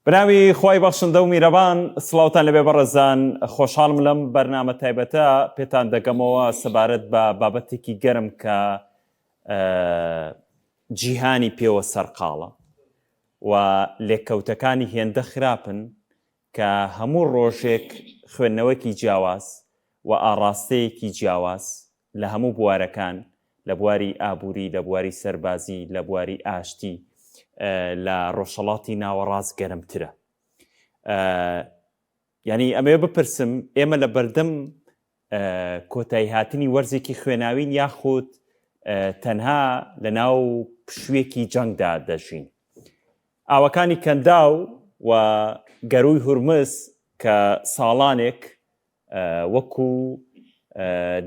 بناوی خۆی بەخشندە و میرەبان سڵاوتان لەبێ بەڕێزان خۆشحاڵم لەم بەرنامە تایبەتە پێتان دەگەمەوە سەبارەت بە بابەتێکی گەرم کە جیهانی پێوە سەرقاڵە و لێککەوتەکانی هێندە خراپن کە هەموو ڕۆژێک خوێندنەوەکی جیاواز و ئاڕاستەیەکی جیاواز لە هەموو بوارەکان لە بواری ئابووری لە بواری سەربازی لە بواری ئاشتی لە ڕۆژهەڵاتی ناوەڕاست گەرمترە. یعنی ئەمێ بپرسم ئێمە لە بەردەم کۆتایی هاتنی وەرزێکی خوێناوین یاخود تەنها لە ناو پشوێکی جەنگدا دەژین. ئاوەکانی کەنداو و گەروی هورمز کە ساڵانێک وەکو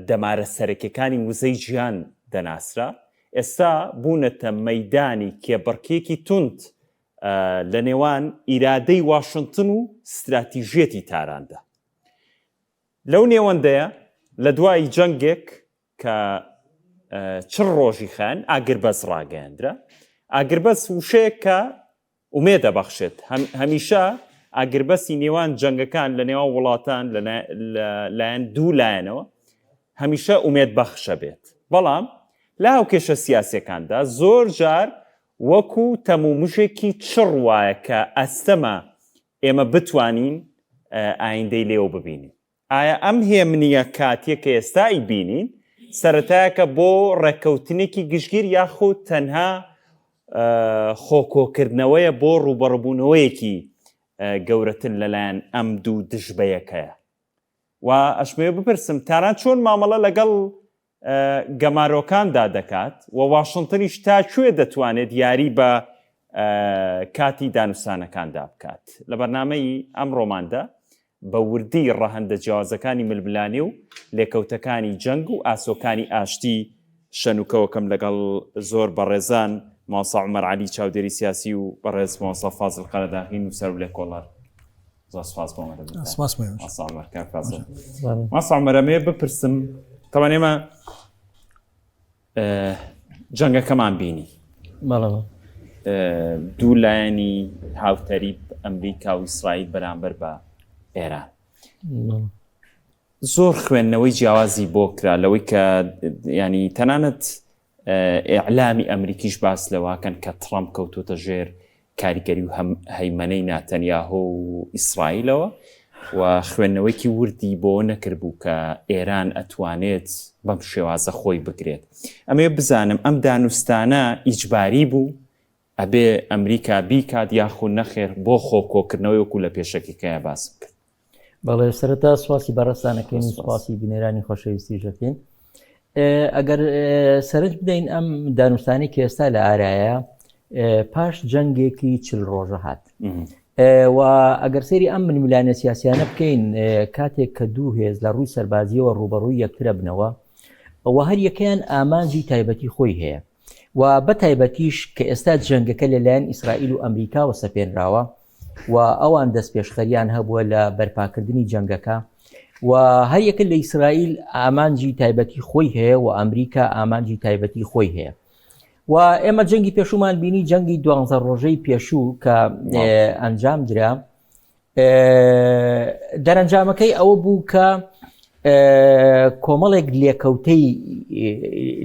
دەمارە سەرەکیەکانی وزەی ژیان دەناسرا، ئێستا بوونەتە مەیدانی کێبڕکێکی توند لە نێوان ئیرادەی واشنگتن و استراتیژێتی تاراندا. لەو نێوەندەیە لە دوای جەنگێک کە چڕ ڕۆژی خان ئاگربەز ڕاگەیاندرا. ئاگربەز وشەیە کە ئومێ دەبەخشێت. هەمیشە ئاگربەسی نێوان جەنگەکان لە نێوان وڵاتان لایەن دوو لایەنەوە هەمیشە ئومێد بەخشە بێت. بەڵام لە هاوکێشە سیاسەکاندا زۆر جار وەکو تەمومشێکی چڕ وایە کە ئەستەمە ئێمە بتوانین ئایندەی لێوە ببینین. ئایا ئەم هێمنیە کاتێک کە ئێستای بینین سەرەتایەکە بۆ ڕێکەوتنێکی گشتگیر یاخود تەنها خۆکۆکردنەوەیە بۆ ڕوبەڕبوونەوەیەکی گەورەتر لەلایەن ئەم دوو دژبەیەکەیە؟ و ئەشمێ بپرسم تاران چۆن مامەڵە لەگەڵ گەمارۆکاندا دەکات و واشنگتنیش تاکوێ دەتوانێت یاری بە کاتی دانوستانەکاندا بکات. لە بەرنامەی ئەمڕۆماندا بە وردی ڕەهەندە جیاوازەکانی ململانی و لێکەوتەکانی جەنگ و ئاسۆکانی ئاشتی شەنوکەوەکەم لەگەڵ زۆر بەڕێزان مامۆستا عومەر عەلی چاودێری سیاسی و بەڕێز مامۆستا فازڵ قەرەداغی نووسەر و لێکۆڵەر. زۆر سوپاس بۆ ئەمەدە. سوپاس مامۆستا عومەر کاک فازڵ. مامۆستا عومەر ئەمێ بپرسم تەوان ئێمە جەنگەکەمان بینی دوو لایەنی هاوتەریب ئەمریکا و ئیسرائیل بەرامبەر بە ئێران. زۆر خوێندنەوەی جیاوازی بۆ کرا لەوەی کە ینی تەنانەت ئیعلامی ئەمریکیش باس لەواکەن کە ترامپ کەوتۆتە ژێر کاریگەری و هەیمەنەی ناتەنیاهۆ و ئیسرائیلەوە و خوێندنەوەیکی وردی بۆ نەکردبوو کە ئێران ئەتوانێت بەم شێوازە خۆی بگرێت. ئەمێ بزانم ئەم دانوستانە ئیجباری بوو ئەبێ ئەمریکا بیکات یاخود نەخێر بۆ خۆکۆکردنەوەی وەکو لە پێشەکەیە باسم کرد. بەڵێ سەرەتا سواسی بەڕێستانەکەین و سواسی بینێرانی خۆشەویستیژەکەین. ئەگەر سەرنج بدەین ئەم دانوستانی کە ئێستا لە ئارایە پاش جەنگێکی 40 ڕۆژە هات و ئەگەر سەیری ئەم ململانە سیاسیانە بکەین کاتێک کە دوو هێز لە ڕووی سەربازیەوە ڕوبەڕووی یەکترە بنەوە و هەر یەکەیان ئامانجی تایبەتی خۆی هەیە و بە تایبەتیش کە ئێستا جەنگەکە لەلایەن ئیسرائیل و ئەمریکاوە سەپێنراوە و ئەوان دەست پێشخەریان هەبووە لە بەرپاکردنی جەنگەکە و هەر یەکە لە ئیسرائیل ئامانجی تایبەتی خۆی هەیە و ئەمریکا ئامانجی تایبەتی خۆی هەیە و ئێمە جەنگی پێشومان بینی جەنگی 12 ڕۆژەی پێشوو کە ئەنجام درا. دەرەنجامەکەی ئەوە بوو کە کۆمەڵێک لێکەوتەی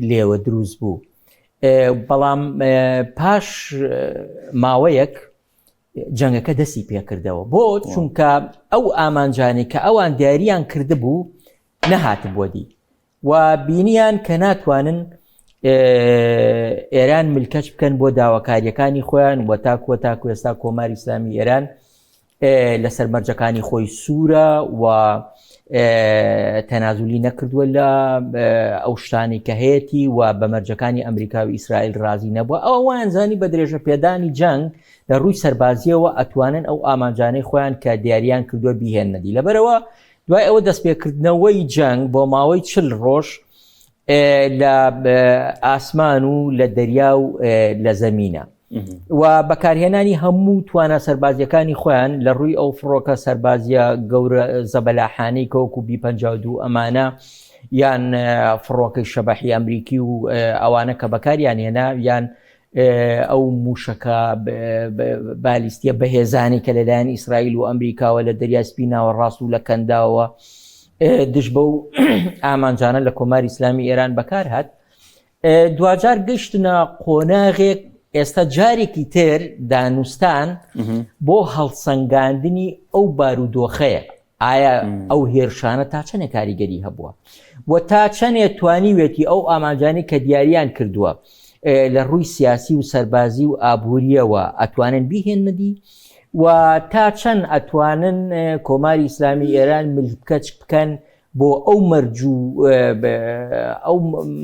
لێوە دروست بوو، بەڵام پاش ماوەیەک جەنگەکە دەستی پێکردەوە بۆ چونکە ئەو ئامانجانی کە ئەوان دیاریان کردبوو نەهات بۆ دی و بینیان کە ناتوانن ئێران ملکەچ بکەن بۆ داواکاریەکانی خۆیان و تاکو ئێستا کۆماری ئیسلامی ئێران لەسەر مەرجەکانی خۆی سوورە و تەنازولی نەکردووە لە ئەو شتانی کە هەیەی و بە مەرجەکانی ئەمریکا و ئیسرائیل رازی نەبووە. ئەوان زانی بە درێژە پێدانی جەنگ لە ڕووی سەربازیەوە ئەتوانن ئەو ئامانجانەی خۆیان کە دیاریان کردووە بیهێننەدی. لەبەرەوە دوای ئەوە دەستپێکردنەوەی جەنگ بۆ ماوەی 40 ڕۆژ لە ئاسمان و لە دەریا و لە زەمینە و بەکارهێنانی هەموو توانە سەربازیەکانی خۆیان لە ڕووی ئەو فڕۆکە سەربازیە گەورە زەبەلاحانەی کەوەکو B-52 ئەمانە یان فڕۆکەی شەبەحی ئەمریکی و ئەوانە کە بەکاریان هێنا یان ئەو موشەکە بالیستیە بەهێزانی کە لەلایەن ئیسرائیل و ئەمریکاوە لە دەریای سپی ناوەڕاست و لە کەنداوە دش بە و ئامانجانە لە کۆماری ئیسلامی ئێران بەکار هات. دوجار گەشتنە قۆناغێک ئێستا جارێکی تر دانوستان بۆ هەڵسەنگاندنی ئەو بارودۆخەیە ئایا ئەو هێرشانە تا چەنێ کاریگەری هەبووە و تا چەندێ توانیوێتی ئەو ئامانجانی کە دیاریان کردووە لە ڕووی سیاسی و سەربازی و ئابوووریەوە ئەتوانن بیهێنمەدی و تا چەند ئەتوانن کۆماری ئیسلامی ئێران ملکەچ بکەن بۆ ئەو ئەو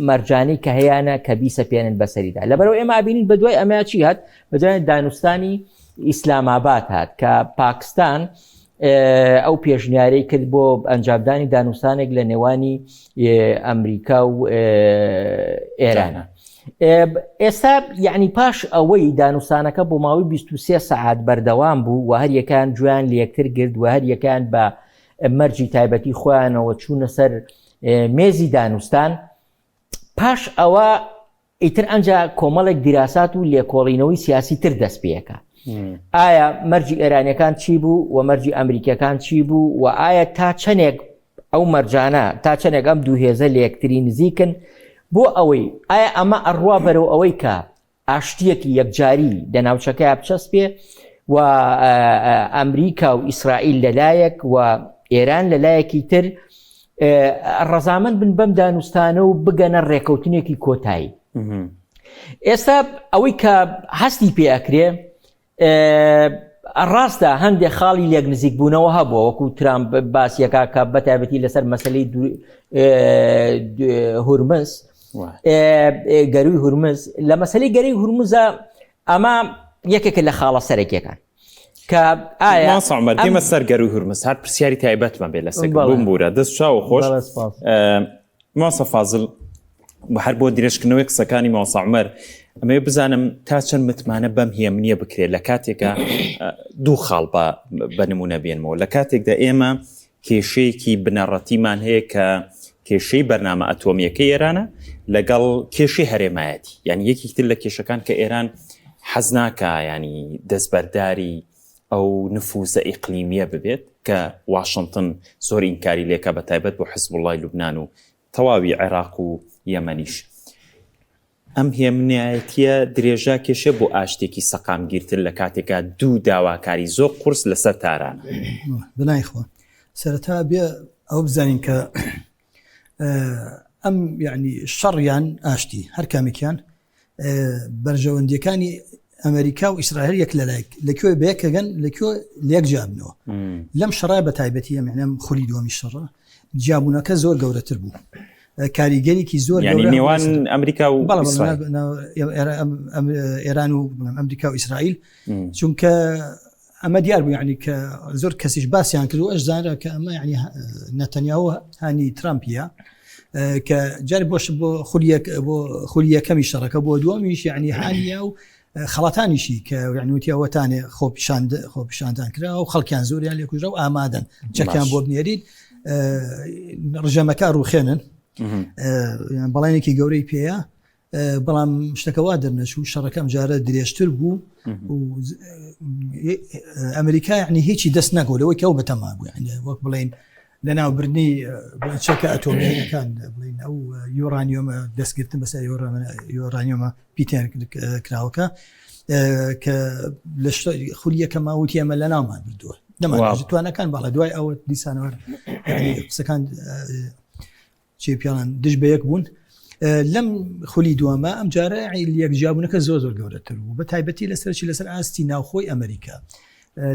مەرجانەی کە هەیەە کە بیسەپێنن بەسەریدا. لەبەرەوە ئێمە ئابینین بە دوای ئەمە چی هات بەدوای دانوستانی ئیسلاماباد هات کە پاکستان ئەو پێشنیارەی کرد بۆ ئەنجامدانی دانوستانێک لە نێوانی ئەمریکا و ئێرانە. ئێستا یعنی پاش ئەوەی دانوستانەکە بۆ ماوەی 23 سەعات بەردەوام بوو و هەر یەکان جویان لە یەکتر گرت و هەر یەکان بە مەرجی تایبەتی خۆیانەوە چوونە سەر مێزی دانوستان. پاش ئەوە ئیتر ئەنجا کۆمەڵێک دیراسات و لێکۆڵینەوەی سیاسی تر دەست پێەکە. ئایا مەرجی ئێرانیەکان چی بوو و مەرجی ئەمریکیەکان چی بوو و ئایا تا چەندێک ئەو مەرجانە تا چەندێک ئەم دوو هێزە لە یەکتری نزیکن بۆ ئەوەی ئایا ئەمە ئەڕوا بەرەو ئەوەی کە ئاشتیەکی یەکجاری لە ناوچەکەی بچەسپێ و ئەمریکا و ئیسرائیل لەلایەک و ئێران لەلایەکی تر ڕەزامەند بن بەم دانوستانە و بگەنە ڕێکەوتنێکی کۆتایی. ئێستا ئەوەی کە هەستی پێ ئەکرێ ڕاستە هەندێک خاڵی لێک نزیک بوونەوە هەبووە وەکو ترامپ باسیەکە کە بەتایبەتی لەسەر مەسەلەی هورمز گەروی هورمز لە مەسەلەی گەروی هورمزە ئەمە یەکێکە لە خاڵە سەرەکیەکان کە ئایا ماسەعمەردیمە سەر گەروی هورمز هەر پرسیاری تایبەتمە بێ لەسەر بووم بوورە دەست چاو خۆش ماسە فازڵ بە هەر بۆ درێژکردنەوەی قسەکانی ماسەعمەر ئەمە بزانم تا چەند متمانە بەم هێمنیە بکرێت لە کاتێکە دوو خاڵ بە نمونە بێنمەوە لە کاتێکدا ئێمە کێشەیەکی بنەڕەتیمان هەیە کە کێشەی بەرنامە ئەتۆمیەکەی ئێرانە لەگەڵ کێشەی هەرێمایەتی یعنی یەکێکتر لە کێشەکان کە ئێران حەز ناکە ینی دەستبەرداری ئەو نفوزە ئیقلیمیە ببێت کە واشنتن زۆر ئینکاری لێکە بە تایبەت بۆ حیزب الله لوبنان و تەواوی عێراق و یەمەنیش. ئەم هێمنایەتیە درێژا کێشە بۆ ئاشتێکی سەقامگیرتر لە کاتێکا دوو داواکاری زۆر قورس لەسەر تارانە. بنایخۆ سەرەتا بێ ئەو بزانین کە ئەم یعنی شەڕیان ئاشتی هەر کامێکیان بەرژەوەندیەکانی ئەمریکا و ئیسرائیل یەک لەلایەک لەکوێ بەیەکەگەن لەکوێ لێک جابنەوە لەم شەڕای بە تایبەتی ئەم خولی دووەمی شەڕە جابوونەکە زۆر گەورەتر بوو کاریگەریکی زۆر نێوان ئەمریکا و ئێران و ئەمریکا و ئیسرائیل چونکە ئەمە دیار بوو یعنی کە زۆر کەسیش باسییان کرد و ئەش زانرا کە ئەمە ینی نەتەنیاهو هانی ترامپیە کە جارێ بۆش بۆ خولی یەکەمی شەڕەکە بۆ دووەمیش یعنی هانیە و خەڵاتانیشی کە یعنیوتیاوەتانێ خۆپیشاندان کرا و خەڵکیان زۆریان لێکوژرا و ئامادەن چەکیان بۆ بنێرید ڕژەمەکە ڕوخێنن بەڵێنێکی گەورەی پێەیە بەڵام شتەکەوا دەرنەچوو شەڕەکەم جارە درێژتر بوو و ئەمریکا یعنی هیچی دەست نەگۆلەوەی کە ئەو بەتەما بوو وەک بڵێن لە ناوبردنی چەکە ئەتۆمیەکان بڵین ئەو یۆرانیۆمە دەستگرتن بەسەر یۆرانیۆمە پیتێن کراوەکە کە لە خولیەکە ماوتی ئەمە لە ناومان بردووە دەمانتوانەکان باڵە دوای ئەوە دیسانەوە قسەکان چی پیاڵان دش بە یەک بوون لەم خولی دووەمە ئەم جارە یەکجیابوونەکە زۆر گەورەتر بوو بە تایبەتی لەسەر ئاستی ناوخۆی ئەمریکا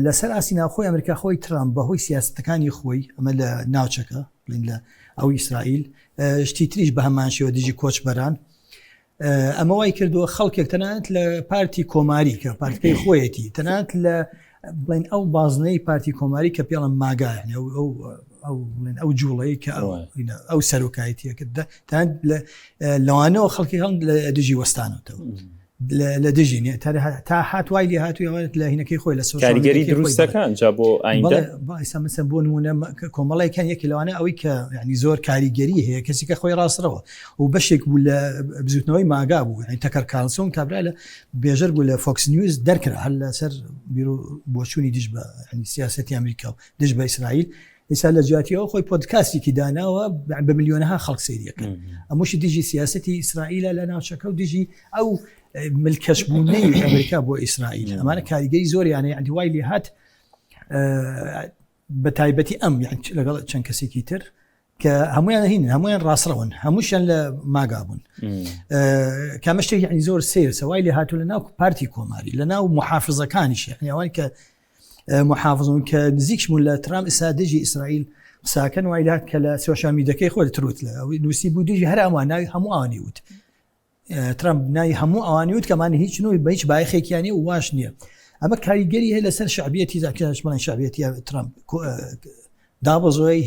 لەسەر ئاسی ناوخۆی ئەمریکا خۆی ترامپ بەهۆی سیاستەکانی خۆی ئەمە لە ناوچەکە بڵین لە ئەو ئیسرائیل شتی تریش بە هەمان شێوە دژی کۆچبەران ئەمە وای کردووە خەڵکێک تەنانەت لە پارتی کۆماری کە پارتیکەی خۆیەتی تەنانەت لە بڵین ئەو بازنەی پارتی کۆماری کە پێڵم ماگایە ئەو جوڵەیە کە ئەو سەرۆکایەتیەکە لەوانەوە خەڵکی هەڵ لە دژی وەستانەوەتەوە لە دژین تا هاتوای لێ هاتوویەوە لە هینەکەی خۆی لە سوۆشال کاریگەری دروستەکان جا بۆ ئایندە ئێستا بۆ نمونە کۆمەڵێکیان یەکی لەوانە ئەوەی کە یعنی زۆر کاریگەری هەیە کەسی کە خۆی ڕاستەوە و بەشێک بوو لە بزوتنەوەی ماگا بوو یعنی تەکەر کارلسۆن کابرا لە بێژەر بوو لە فۆکس نیوز دەرکرا هەر لەسەر بیرۆ بۆچوونی دژ بە ینی سیاسەتی ئەمریکا و دژ بە ئیسرائیل ئێستا لە جیاتیەوە خۆی پۆدکاستێکی داناوە بە ملیۆنەها خەڵک سەیریەکەن ئەمووشی دژی سیاسەتی ئیسرائیلە لە ناوچەکە و دژی ئەو ملکەشبوونەی ئەمریکا بۆ ئیسرائیل ئەمانە کاریگەری زۆریانە یعنی وای لێ هات بە تایبەتی ئەم لەگەڵ چەند کەسێکی تر کە هەمویان هین هەمویان ڕاستڕەون هەمووشیان لە ماگا بوون کامەشتێک یعنی زۆر سیر سەوای لێ هاتوو لە ناو پارتی کۆماری لە ناو محافظەکانیش یعنی ئەوان کە محافظون کە نزیکشمون لە ترامپ ئێستا دژی ئیسرائیل ساکەن وای لات کە لە سۆشیال میدیاکەی خۆی تروت لە نووسی بوو دژی هەر ئەوان ناوی هەموو ئەوانی وت ترامپ ناوی هەموو ئەوانی وت کەمانی هیچ نوعی بە هیچ بایخێکیانی و واش نییە ئەمە کاریگەری هەیە لەسەر شعبیەتی زاکەشمان شعبیەتی ترامپ دابەزۆی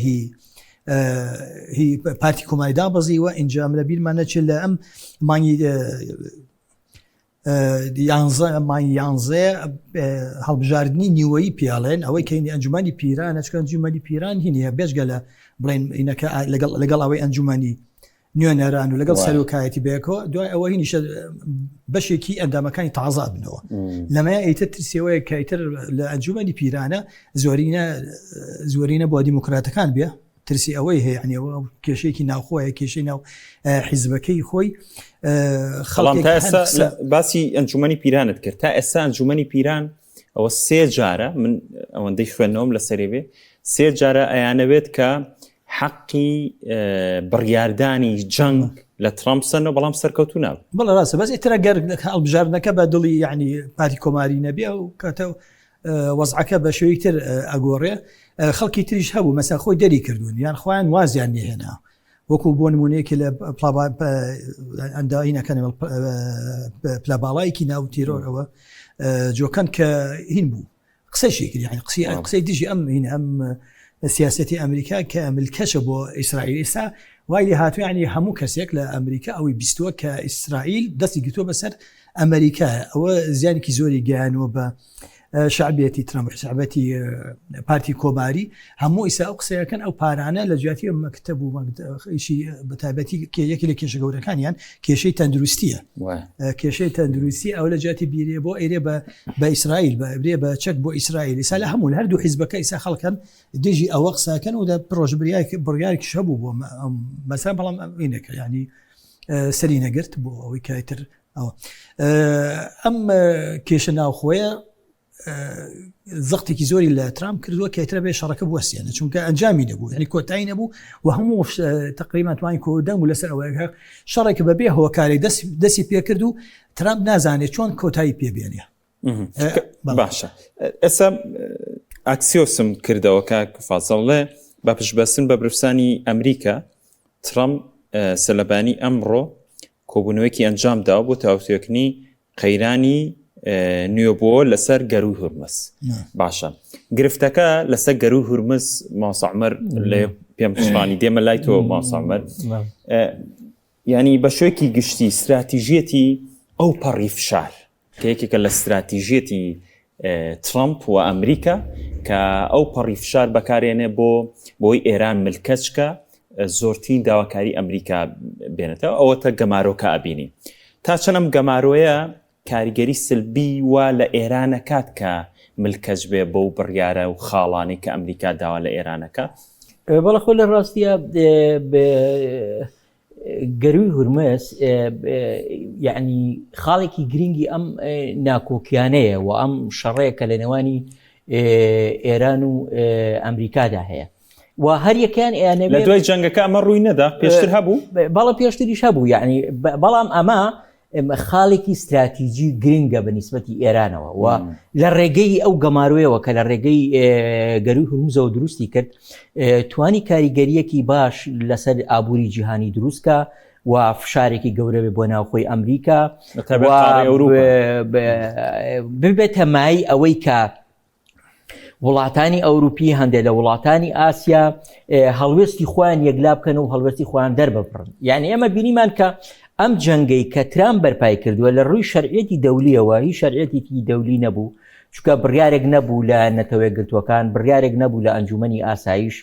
هی پارتی کۆماری دابەزی و ئینجام لە بیرمانە چ لە ئەم مانگی 11 هەڵبژاردننی نیوەیی پیاڵێن ئەوەی کەینی ئەنجومانی پیران ئەچکە ئەنجومانی پیران هینە بێژگە لە بڵێن ئینەکە لەگەڵ ئەوەی ئەنجومانی نوێنەران و لەگەڵ سەرۆکایەتی بێکەوە دوای ئەوە هینیشە بەشێکی ئەندامەکانی تازا بنەوە لەمەیە ئیتر ترسیەوەی کەیتر لە ئەنجومانی پیرانە زۆرینە بۆ دیموکراتەکان بێ ترسی ئەوەی هەیە عنیەوە کێشەیەکی ناوخۆیە کێشەی ناو حیزبەکەی خۆی باسی ئەنجومانی پیرانت کرد تا ئێستا ئەنجومانی پیران ئەوە 3 جارە من ئەوەندەی خوێندنەوەم لە سەرێ 3 جارە ئەیانەوێت کە حەقی بڕیاردانی جەنگ لە ترامپسەنەوە بەڵام سەرکەوتو ناو بەڵێ ڕاستە بەس ئێترە گەر هەڵبژاردنەکە بە دڵی یعنی پارتی کۆماری نەبێ و کاتە وەزعەکە بە شێوەیەکی تر ئەگۆڕێ خەڵکی تریش هەبوو مەسا خۆی دەری کردوون یان خۆیان وازیان نێهێنا وەکو بۆ نمونەیەکی لە ئەنداینەکەن پلەباڵایەکی ناو تیرۆرەوە جۆکەن کە هین بوو قسەشی کرد یعنی قسەی دژی ئەم سیاسەتی ئەمریکا کە ملکەشە بۆ ئیسرائیل ئێستا وای لێ هاتووە یعنی هەموو کەسێک لە ئەمریکا ئەوەی بیستووە کە ئیسرائیل دەستی گرتووە بەسەر ئەمریکا ئەوە زیانێکی زۆری گەیانەوە بە شعبیەتی ترامپ شعبەتی پارتی کۆماری هەموو ئیسا ئەو قسەیەکەن ئەو پارانە لە جیاتی مەکتەب و ئیشی بەتایبەتی یەکی لە کێشە گەورەکانیان کێشەی تەندروستیە کێشەی تەندروستی ئەو لە جیاتی بیرێ بۆ ئێرێ بە ئیسرائیل بێ بە چەک بۆ ئیسرائیل ئیسا لە هەموو هەردوو حیزبەکە ئیسا خەڵکەن دژی ئەوە قساکەن و دە پرۆژ بڕیارێکیش هەبوو بۆ مەسەلا بەڵام ئینەکە ینی سەری نەگرت بۆ ئەوەی کایتر ئەوە ئەم کێشە ناوخۆیە زەختێکی زۆری لە ترامپ کردووە کەیترە بێ شەڕەکە بوەستیانە چونکە ئەنجامی نەبوو ینی کۆتایی نەبوو و هەموو تقریبا توانی کۆدەنگ و لەسەر ئەوەیە شەڕێکە بەبێ هۆکاری دەستی پێکرد و ترامپ نازانێت چۆن کۆتایی پێبێنێ باشە ئێستا ئاکسیۆسم کردەوە کاک فازڵێ بە پشبەستن بە برفسانی ئەمریکا ترامپ سەلەبانی ئەمڕۆ کۆبوونەوەیەکی ئەنجامدا بۆ تاوتێکنی قەیرانی نیوەبووە لەسەر گەروی هورمز باشە گرفتەکە لەسەر گەروی هورمز ماسەعمەر لێ پێم پشتانی دێمە لای تۆ ماسەعمەر ینی بە شوێکی گشتی استراتیژیەتی ئەو پەڕی فشار کە یەکێکە لە استراتیژیەتی ترامپ و ئەمریکا کە ئەو پەڕی فشار بەکارێنێ بۆی ئێران ملکەچکە زۆرترین داواکاری ئەمریکا بێنێتەوە ئەوەتە گەمارۆکە ئەبینی تا چەندەم گەمارۆیە کاریگەری سلبی وا لە ئێرانە کات کە ملکەج بێ بۆ بڕیارە و خاڵانی کە ئەمریکا داوا لە ئێرانەکە بەڵە خۆ لە ڕاستیە گەروی هورمز یعنی خاڵێکی گرنگی ئەم ناکۆکیانەیە و ئەم شەڕەیەکە لە نێوانی ئێران و ئەمریکادا هەیە و هەر یەکیان ئەیانەوێت لە دوای جەنگەکە ئەمە ڕووی نەدا پێشتر هەبوو بەڵام پێشتریش هەبوو یعنی بەڵام ئەمە خاڵێکی استراتیژی گرنگە بە نیسبەتی ئێرانەوە و لە ڕێگەی ئەو گەماروەیەوە کە لە ڕێگەی گەروی هورمزەوە دروستی کرد توانی کاریگەریەکی باش لەسەر ئابووری جیهانی دروستکە و فشارێکی گەورە بۆ ناوخۆی ئەمریکا ببێتە مای ئەوەی کە وڵاتانی ئەوروپی هەندێک لە وڵاتانی ئاسیا هەڵوێستی خۆیان یەکلا بکەن و هەڵوێستی خۆیان دەرببڕن یعنی ئێمە بینیمان کە ئەم جەنگەی کە ترامپ بەرپای کردووە لە ڕووی شەرعیەتی دەولیەوە هیچ شەرعیەتێکی دەولی نەبوو، چونکە بڕیارێک نەبوو لە نەتەوە گرتوەکان، بڕیارێک نەبوو لە ئەنجومەنی ئاسایش،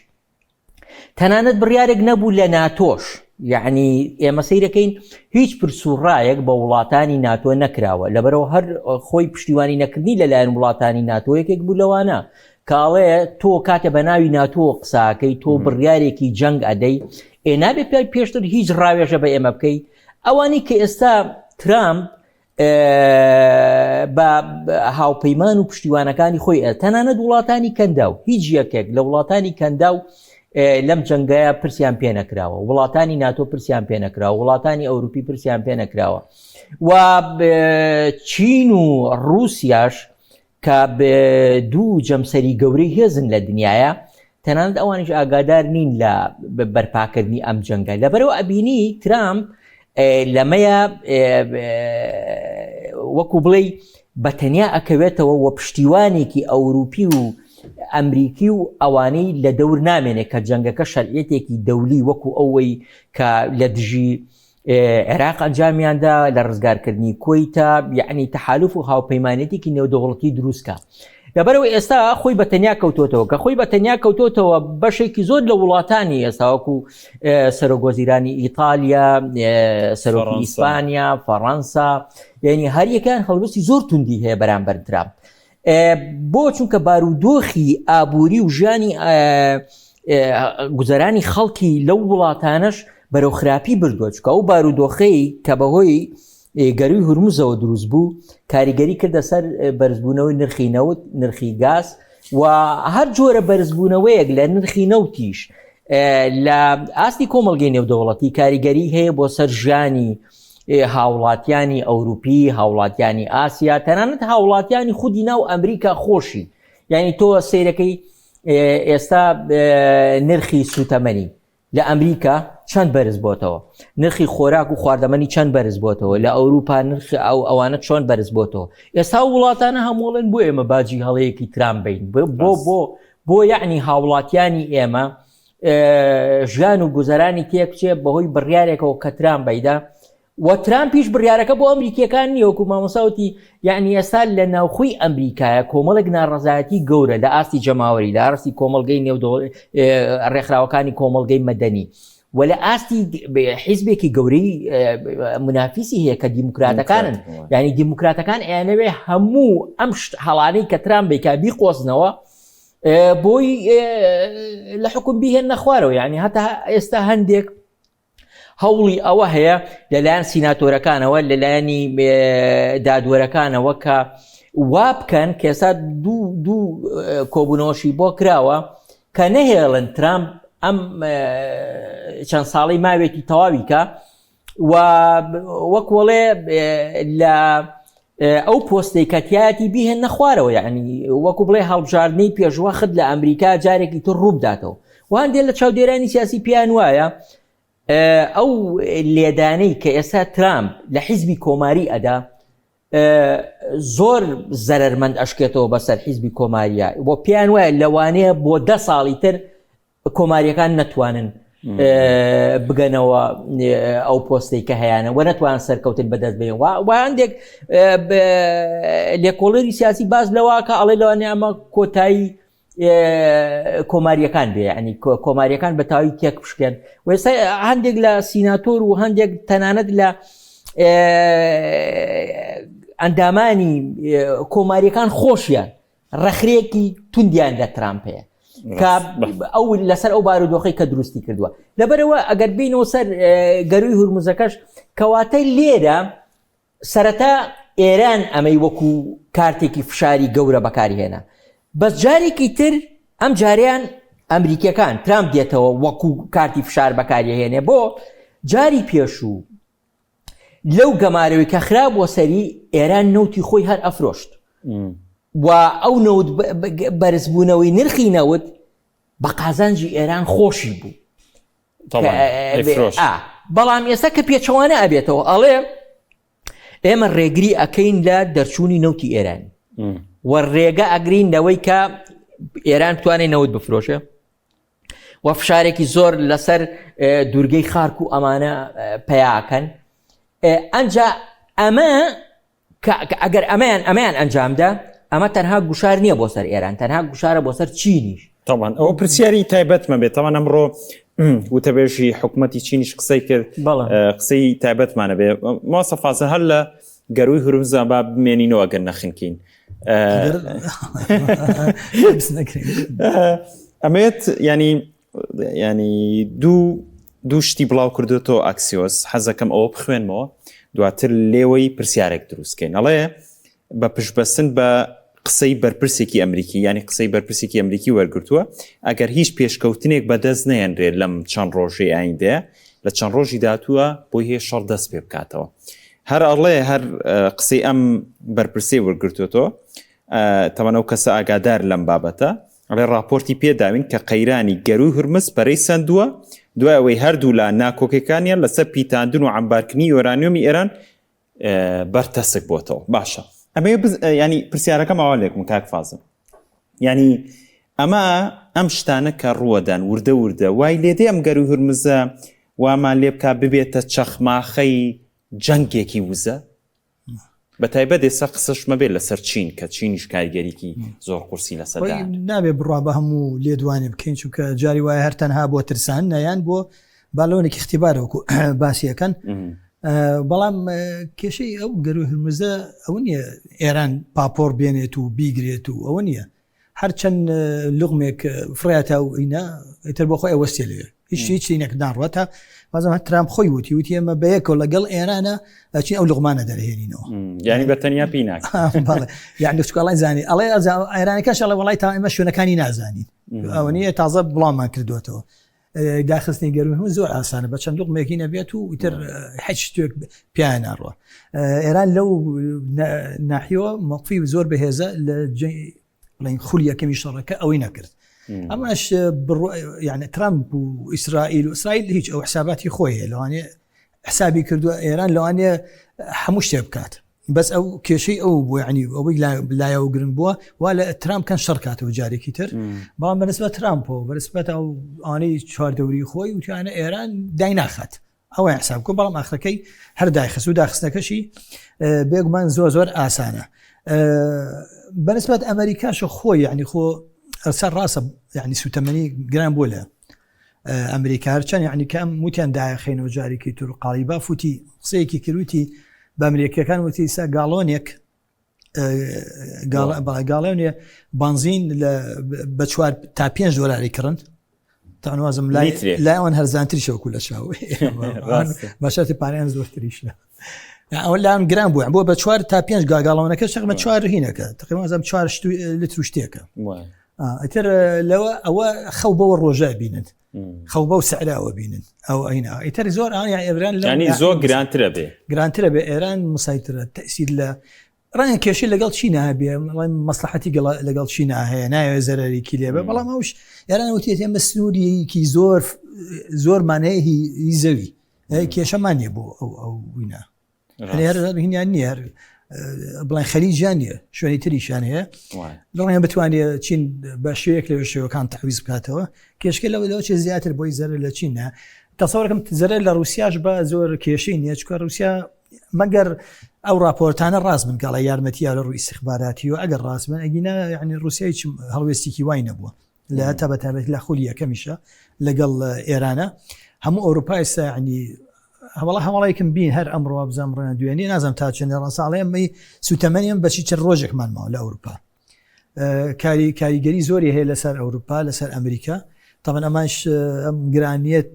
تەنانەت بڕیارێک نەبوو لە ناتۆش. یعنی ئێمە سەیرەکەین هیچ پرسوڕایەک بە وڵاتانی ناتۆ نەکراوە، لەبەرەوە هەر خۆی پشتیوانی نەکردنی لەلایەن وڵاتانی ناتۆ یەکێک بوو لەوانە کاڵێ تۆ کاتە بە ناوی ناتۆ قساکەی تۆ بڕیارێکی جەنگ ئەدەی نابێ پێشتر هیچ ڕاوێژە بە ئێمە بکەیت. ئەوانی کە ئێستا ترامپ بە هاوپەیمان و پشتیوانەکانی خۆی تەنانەت وڵاتانی کەندا و هیچ یەکێک لە وڵاتانی کەندا و لەم جەنگایە پرسیان پێ نەکراوە، وڵاتانی ناتۆ پرسیان پێ نەکراوە، وڵاتانی ئەوروپی پرسیان پێ نەکراوە و چین و ڕووسیاش کە دوو جەمسەری گەورەی هێزن لە دنیاە تەنانەت ئەوانش ئاگادار نین لە بەرپاکردنی ئەم جەنگە. لەبەرەوە ئەبینی ترامپ لەمەیە وەکو بڵێ بەتەنیا ئەکەوێتەوە و پشتیوانێکی ئەوروپی و ئەمریکی و ئەوانەی لە دەور نامێنێت کە جەنگەکە شەرعیەتێکی دەولی وەکو ئەوەی کە لە دژی عێراق ئەنجامیاندا لە ڕزگارکردنی کۆیتە، یعنی تەحالوف و هاوپەیمانێتێکی نێودەوڵەتی دروستکە. لەبەرەوە ئێستا خۆی بەتەنیا کەوتۆتەوە کە خۆی بەتەنیا کەوتۆتەوە بەشێکی زۆر لە وڵاتانی ئێستا وەکو سەرۆکوەزیرانی ئیتالیا، سەرۆکی ئیسپانیا، فەڕەنسا، یعنی هەریەکان هەڵوێستی زۆر توندی هەیە بەرامبەر ترامپ. بۆ چونکە بارودۆخی ئابووری و ژیانی گوزەرانی خەڵکی لەو وڵاتانش بەرەو خراپی بردووە، چونکە ئەو بارودۆخەی کە بەهۆی گەروی هورموزەوە دروست بوو کاریگەری کردە سەر بەرزبوونەوەی نرخی نەوت، نرخی گاز و هەر جۆرە بەرزبوونەوەیەک لە نرخی نەوتیش لە ئاستی کۆمەڵگەی نێودەوڵەتی کاریگەری هەیە بۆ سەر ژیانی هاوڵاتیانی ئەوروپی، هاوڵاتیانی ئاسیا، تەنانەت هاوڵاتیانی خودی ناو ئەمریکا خۆشی. یعنی تۆ سەیرەکەی ئێستا نرخی سوتەمەنی لە ئەمریکا چەند بەرز بۆتەوە، نرخی خۆراک و خواردەمەنی چەند بەرز بۆتەوە، لە ئەوروپا نرخ ئەوانە چۆن بەرز بۆتەوە. ئێستا وڵاتانە هەموڵن بۆ ئێمە باجی هەڵەیەکی ترامپ بین، بۆ یعنی هاوڵاتیانی ئێمە ژیان و گوزەرانی تێک بچێ بەهۆی بڕیارێکەوە کە ترامپ بەیدا و ترامپیش بڕیارەکە بۆ ئەمریکیەکان نییە، وەکو مامۆساوتی یعنی ئێستا لە ناوخۆی ئەمریکایە کۆمەڵێک ناڕەزایەتی گەورە لە ئاستی جەماوەری، لە ئاستی کۆمەڵگەی ڕێکخراوەکانی کۆمەڵگەی مەدەنی و لە ئاستی حیزبێکی گەورەی منافیسی هەیە کە دیموکراتەکانن. یعنی دیموکراتەکان ئەیانەوێ هەموو ئەم هەڵانەی کە ترامپ بێکا بیقۆزنەوە بۆی لە حکوم بیهێننە خوارەوە. یعنی هەتا ئێستا هەندێک هەوڵی ئەوە هەیە لەلایەن سیناتۆرەکانەوە لەلایەنی دادوەرەکانەوە کە وا بکەن کە ئێستا دوو کۆبوونەوەشی بۆ کراوە کە نەهێڵن ترامپ ئەم چەند ساڵی ماوێتی تەواویکە و وەکوڵێ لە ئەو پۆستەی کەتیایەتی بیهێننە خوارەوە. یعنی وەکو بڵێ هەڵبژاردنەی پێشوەخت لە ئەمریکا جارێکی تر ڕووبداتەوە و هەندێک لە چاودێرانی سیاسی پیان وایە ئەو لێدانەی کە ئێستا ترامپ لە حیزبی کۆماری ئەدا زۆر زەرمەند ئەشکێتەوە بەسەر حیزبی کۆماریە، بۆ پیان وایە لەوانەیە بۆ 10 ساڵی تر کۆماریەکان نەتوانن بگەنەوە ئەو پۆستەی کە هەیەە و نەتوان سەرکەوتن بەدەست بێن و هەندێک لێکۆڵەری سیاسی باز لەوە کە ئەڵێ لەوانەیە ئەمە کۆتایی کۆماریەکان بێ، ینی کۆماریەکان بە تاوی تێک بشکێن و ئێستا هەندێک لە سیناتۆر و هەندێک تەنانەت لە ئەندامانی کۆماریەکان خۆشیان ڕەخرێکی توندیان لە ترامپەیە کە ئەو لەسەر ئەو بارودۆخەی کە دروستی کردووە. لەبەرەوە ئەگەر بینەوە سەر گەروی هورموزەکەش کەواتەی لێرە سەرەتا ئێران ئەمەی وەکو کارتێکی فشاری گەورە بەکاری هێنا، بەس جارێکی تر ئەم جاریان ئەمریکیەکان ترامپ دێتەوە وەکو کارتی فشار بەکاریهێنێ بۆ جاری پێشوو لەو گەمارەوەی کە خراب بۆ سەری ئێران نەوتی خۆی هەر ئەفرۆشت و ئەو نەوت بەرزبوونەوەی نرخی نەوت بە قازانجی ئێران خۆشی بوو. بەڵام ئێستا کە پێچەوانە ئەبێتەوە ئەڵێ ئێمە ڕێگری ئەکەین لە دەرچوونی نەوتی ئێرانی و ڕێگە ئەگرین لەوەی کە ئێران بتوانێت نەوت بفرۆشە و فشارێکی زۆر لەسەر دوورگەی خارک و ئەمانە پەیاکەن ئەنجا ئەمە ئەگەر ئەمان ئەنجامدا ئەمە تەنها گوشار نییە بۆ سەر ئێران، تەنها گوشارە بۆ سەر چینیش. طبعا ئەو پرسیاری تایبەتمە بێت تاوان ئەمڕۆ وتەبێژی حکوومەتی چینیش قسەی کرد قسەی تایبەتمانە بێ ماسەفازە هەر لە گەروی هورمزە با بمێنینەوە گەر نەخنکین ئەمێت ینی دوو شتی بڵاو کردوێتەوە ئاکسیۆس حەزەکەم ئەوە بخوێنمەوە دواتر لێوەی پرسیارێک دروستکەین ئەڵێ بە پشبەستن بە قسەی بەرپرسێکی ئەمریکی ینی قسەی بەرپرسێکی ئەمریکی وەرگرتووە ئەگەر هیچ پێشکەوتنێک بەدەست نەیەنرێت لەم چەند ڕۆژەی ئایندەیە لە چەند ڕۆژی داتووە بۆی هەیە شەڕ دەست پێ بکاتەوە هەر ئەڵێ هەر قسەی ئەم بەرپرسێ وەرگرتوێتەوە تەمەنە و کەسە ئاگادار لەم بابەتە ئەڵێ راپۆرتی پێداوین کە قەیرانی گەروی هورمز پەرەی سندووە دوای ئەوەی هەردوو لە ناکۆکەکانیان لەسەر پیتاندن و عەمبارکردنی یۆرانیۆمی ئێران بەرتەسک بۆتەوە باشە ئەمە ینی پرسیارەکەم ئەوە لێکم کاک فازم ینی ئەمە ئەم شتانە کە ڕووەدان وردە وای لێدێ ئەم گەروی هورمزە وامان لێ بکا ببێتە چەخماخەی جەنگێکی وزە بە تایبەت ئێستا قسەشمە بێت لەسەر چین کە چینیش کاریگەریکی زۆر قورسی لەسەردا نابێ بڕوا بە هەموو لێدوانێ بکەین چونکە جاری وایە هەر تەنها بۆ ترسان نەیان بۆ باڵۆنێکی اختیبارەوەکو باسیەکەن بەڵام کێشەی ئەو گەروی هورمزە ئەو نییە ئێران پاپۆر بێنێت و بیگرێت و ئەوە نییە هەرچەند لوغمێک فڕاتە و ئینە ئیتر بۆ خۆی ئەوەستێ لێ هیچ نەکدانڕەتە بازم ترامپ خۆی وتی ئەمە بەیەکەوە لەگەڵ ئێرانە چین ئەو لوغمانە دەرهێنینەوە ینی بەتەنیا پێی ناکە یعنی چکڵای زانی ئەڵێ ئێرانەکەش ئەڵێ وڵای تا ئێمە شوێنەکانی نازانین ئەوە نییە تازە بڵامان کردوێتەوە داخستنی گەروی زۆر ئاسانە بە چەند لوغمێکی نەبێت و ئیتر هیچ شتێک پیان ناڕوە ئێران لەو ناحیەوە موقفی زۆر بەهێزە لە بڵین خولی یەکەمی شەڕەکە ئەوەی نەکرد ئەماش یعنی ترامپ و ئیسرائیل هیچ ئەو حساباتی خۆیە لەوانێ حسابی کردووە ئێران لەوانێ هەموو شتێ بکات بەس ئەو کێشەی ئەو بوو ینی ئەوەی لایەوە گرنگ بووە وا لە ترامپ کەن شەڕکاتەوە جارێکی تر بەڵام بەنسبەت ترامپەوە بەنسبەت ئەو ئانەی چواردەوری خۆی وتیانە ئێران دای ناخات ئەوە حساب کۆ بەڵام ئاخرەکەی هەر دایخست و داخستنەکەشی بێگومان زۆر ئاسانە بەنسبەت ئەمریکاش خۆی یعنی خۆ سەر ڕاستە یعنی سوتەمەنی گران بۆ لە ئەمریکا هەرچەند یعنی کەم وتیان داخینەوە جارێکی تر قاڵیبا فوتی قسەیەکی کردوتی بە ئەمریکیەکان وتی سا گاڵۆنێک گاڵێنێ بانزین بە 4 تا 5 دۆلاری کڕن تاوازم لای ئەوان هەرزانتری شەوکو لە چاوی باشەتی پارەیان زۆرتریشە ئەوە لاان گران بوو بۆ بە 4 تا 5 گاگاڵەوەنەکە شەقمە 4 هینەکە تقریبا 4 لتر شتێکە ئیتر لەوە ئەوە خەو بەوە ڕۆژە بینن خەو بەو سەعراوە بینن ئەو ئەینا ئیتر زۆر ئێران زۆر گرانترە بێ ئێران مسایترە تەسیر لە ڕەنگە کێشی لەگەڵ چینە بێ مەسلحەتی لەگەڵ چینە هەیە نایە زەرەرێکی لێ بێ بەڵام ئەوش ئێران وتێت ئێمە سنووریکی زۆرمانەیە هی زەوی کێشەمانیە بۆ ئەو وینە هینیان نییە بڵین خەلیجیان نیە شوێنی تریشان هەیە دڵیان بتوانێت چین بە شوەیەک لە شێوەکان تەحویز بکاتەوە کێشکە لەوە چ زیاتر بۆی زەرە لە چینە تەسەوەرەکەم زەرە لە رووسیاش بە زۆر کێشەی نییە چکە رووسیا مەگەر ئەو راپۆرتانە ڕاست من کاڵە یارمەتیە لە ڕووی استخباراتی و ئەگەر ڕاست من ئەگینە یعنی رووسیای هەڵوێستێکی وای نەبووە لە تا بەتابەت لە خولی یەکەمیشە لەگەڵ ئێرانە هەموو ئەوروپای ینی هەوڵێکم بین هەر ئەمڕۆ بزانام ڕێنە دوێنی نازم تا چێنێ ڕاستاڵێمەی سوتەمەنیم بەچی چ ڕۆژێکمانماوە لە ئەوروپا کاریگەری زۆری هەیە لەسەر ئەوروپا لەسەر ئەمریکا تاەن ئەماش ئەم گرانیت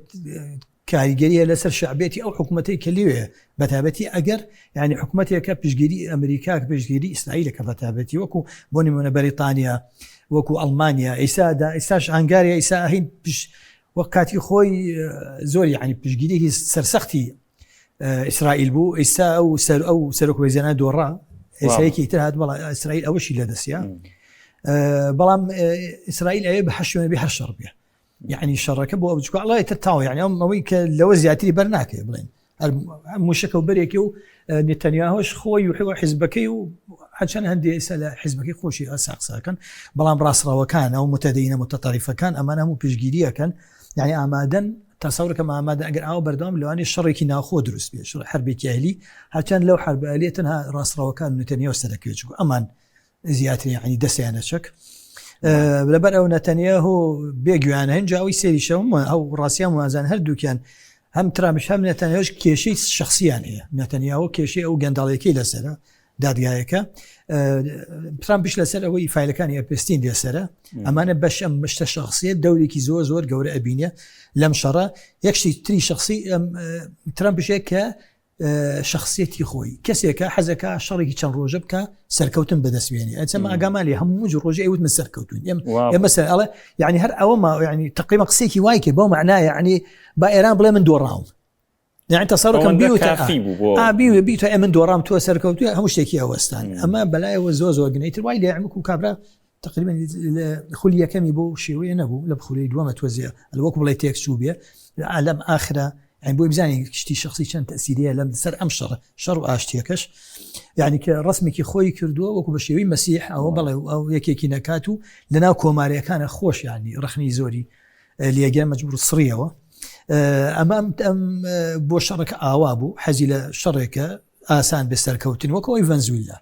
کاریگەریە لەسەر شعبێتی ئەو حکوومەتی کە لێوێ بەتابەتی ئەگەر ینی حکوومەتێکە پشگیری ئەمریکا پشگیری ئیسرائیلەکە بەتابەتی وەکو بۆ نمونە بەریتانیا وەکو ئەڵمانیا ئێستاش ئەنگاریا ئیسا هین وەک کاتی خۆی زۆر ینی پشگیریی سەرسەختی ئیسرائیل بوو ئێستا ئەو سەرۆک وەزیرانە دۆڕا ئێسایەکی تر هات بەڵام ئیسرائیل ئەوەشی لە دەستیا بەڵام ئیسرائیل ئەوێ بە حەشوێنە بێ هەر شەڕ بێ یعنی شەڕەکە بۆ ئەو بچکڵی تر تاوە یعنی ئەوەی کە لەوە زیاتری بەرناکێ بڵێن موشەکە و بەرێکی و نێتەنیاهۆش خۆی و حیوە حیزبەکەی و هەرچەند هەندێک ئێستا لە حیزبەکەی خۆشی ئاساقساکەن بەڵام ڕاستڕەوەکان ئەو متەدەینە متەتەریفەکان ئەمان هەموو پشگیریەکەن یعنی ئامادەن تەسەورەکە ئامادە ئەگەر ئاو بەردەوام لەوانێ شەڕێکی ناوخۆ دروست بێ حربێکی ئەهلی هەرچەند لەو حرب ئەهلیە تەنها ڕاستڕەوەکان نەتەنیاهو سەرەکوێ چوو ئەمان زیاتر یعنی دەستیانە چەک لەبەر ئەو نەتەنیاهو بێگویانە هەن جاوی سێری شەومە ئەو ڕاستیان وازان هەردووکیان هەم ترامش هەم نەتەنیاهوش کێشەی شخصیان هەیە نەتەنیاهو کێشەی ئەو گەنداڵیەکەی لەسەرە دادگایەکە ترامپش لەسەر ئەوەی فیلەکانی ئەپستین لەسەرە ئەمانە بەش ئەم مشتە شخصیت دەورێکی زۆر گەورە ئەبینە لەم شەڕە یەکشی تری شخصی ترامپشێک کە شخصیەتی خۆی کەسێکە حەزەکە شەڕێکی چەند ڕۆژە بکە سەرکەوتن بەدەستێنی ئەچەمە ئاگامالی هەموو ڕۆژی ئەوت من سەرکەوتون ئێمە سەر ئەڵێ یعنی هەر ئەوەمە ینی تقریبا قسێکی وای کرد بۆ معنای یعنی با ئێران بڵێ من دۆڕاوم يعني تصوركم بيوتا من دورام تو سركوتو هم شتيكي اوستان اما بلاي وزوز وجنيتر وايد يعمكم كابرا تقريبا خليه كم يبو شويه نبو لبخليه دوما توزيع الوقت بلاي تيك شوبيه عالم اخره يعني بو بزاني شتي شخصي كان تاثيريه لم سر امشر شر واشتيكش يعني كرسمك خوي كردو وكو بشوي مسيح او بلا او يكيكي نكاتو لنا كوماريا كان خوش يعني رخني زوري اللي جا مجبور الصريه ئەمام بۆ شەڕێکە ئاوا بوو حەزی لە شەڕێکە ئاسان بێستەر کەوتن وەکەوەی ڤەنزویلا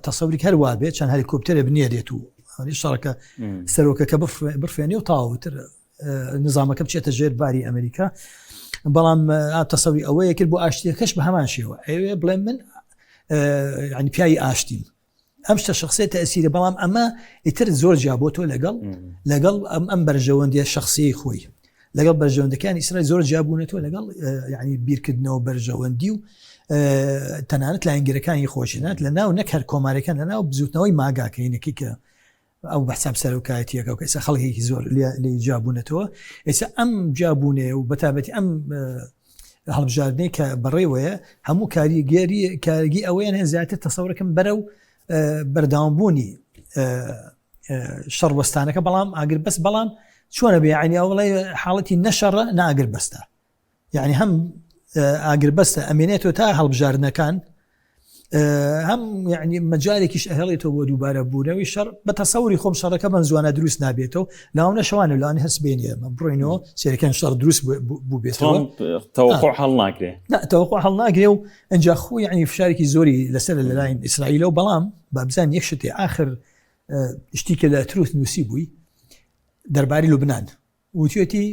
تەسەوری هەروە بێت چەند هەلیکۆپتەرە بنێرێت و شەڕەکە سەرۆکەکە بفێنێ و تاوتر نظامەکە بچێتە ژێر باری ئەمریکا بەڵام تەسەوری ئەوەیە کرد بۆ ئاشتیەکەش بە هەمان شێوە ئەوێ بڵێن من ینی پیاوی ئاشتیم ئەم شتە شخصیت تەسیرە بەڵام ئەمە ئیتر زۆر جابۆتۆ لەگەڵ ئەم بەرژەوەندیە شخصی خۆی لەگەڵ بەرژەوەندەکانی ئیسرائیل زۆر جیابوونەتەوە لەگەڵ یعنی بیرکردنەوە بەرژەوەندی و تەنانەت لاینگەرەکانی خۆشێنات لە ناو نەک هەر کۆمارەکان لە ناو بزوتنەوەی ماگاکەینەکەی کە ئەو بەحساب سەرۆکایەتیەکە و ئێستا خەڵکێکی زۆر لێ جیابوونەتەوە ئێستا ئەم جیابوونێ و بەتابەتی ئەم هەڵبژاردنەی کە بەڕێوەیە هەموو کارگی ئەوەیان هەیە زیاتر تەسەورەکەم بەرەو بەردەوامبوونی شەڕوەستانەکە بەڵام ئاگر بەس بەڵام چۆنە بێ ینی ئەوڵێ حاڵەتی نەشەڕە ناگر بەستە یعنی هەم ئاگر بەستە ئەمێنێتەوە تا هەڵبژاردنەکان هەم یعنی مەجارێکیش ئەهێڵێتەوە بۆ دووبارە بوونەوەی شەڕ بە تەسەوری خۆم شەڕەکە بەم زوانە دروست نابێتەوە لاونە شەوانە لەوانی هەست بێنێ بڕۆینەوە سێرەکان شەڕ دروست بوو بێتەوە تەوەقوع هەڵ ناگرێ تەوەقوع هەڵ ناگرێ و ئەنجا خۆی یعنی فشارێکی زۆری لەسەر لەلایەن ئیسرائیلەوە بەڵام بابزان یەک شتێ ئاخر شتی کە لە تروت نووسی بووی دەرباری لوبنان وتوێتی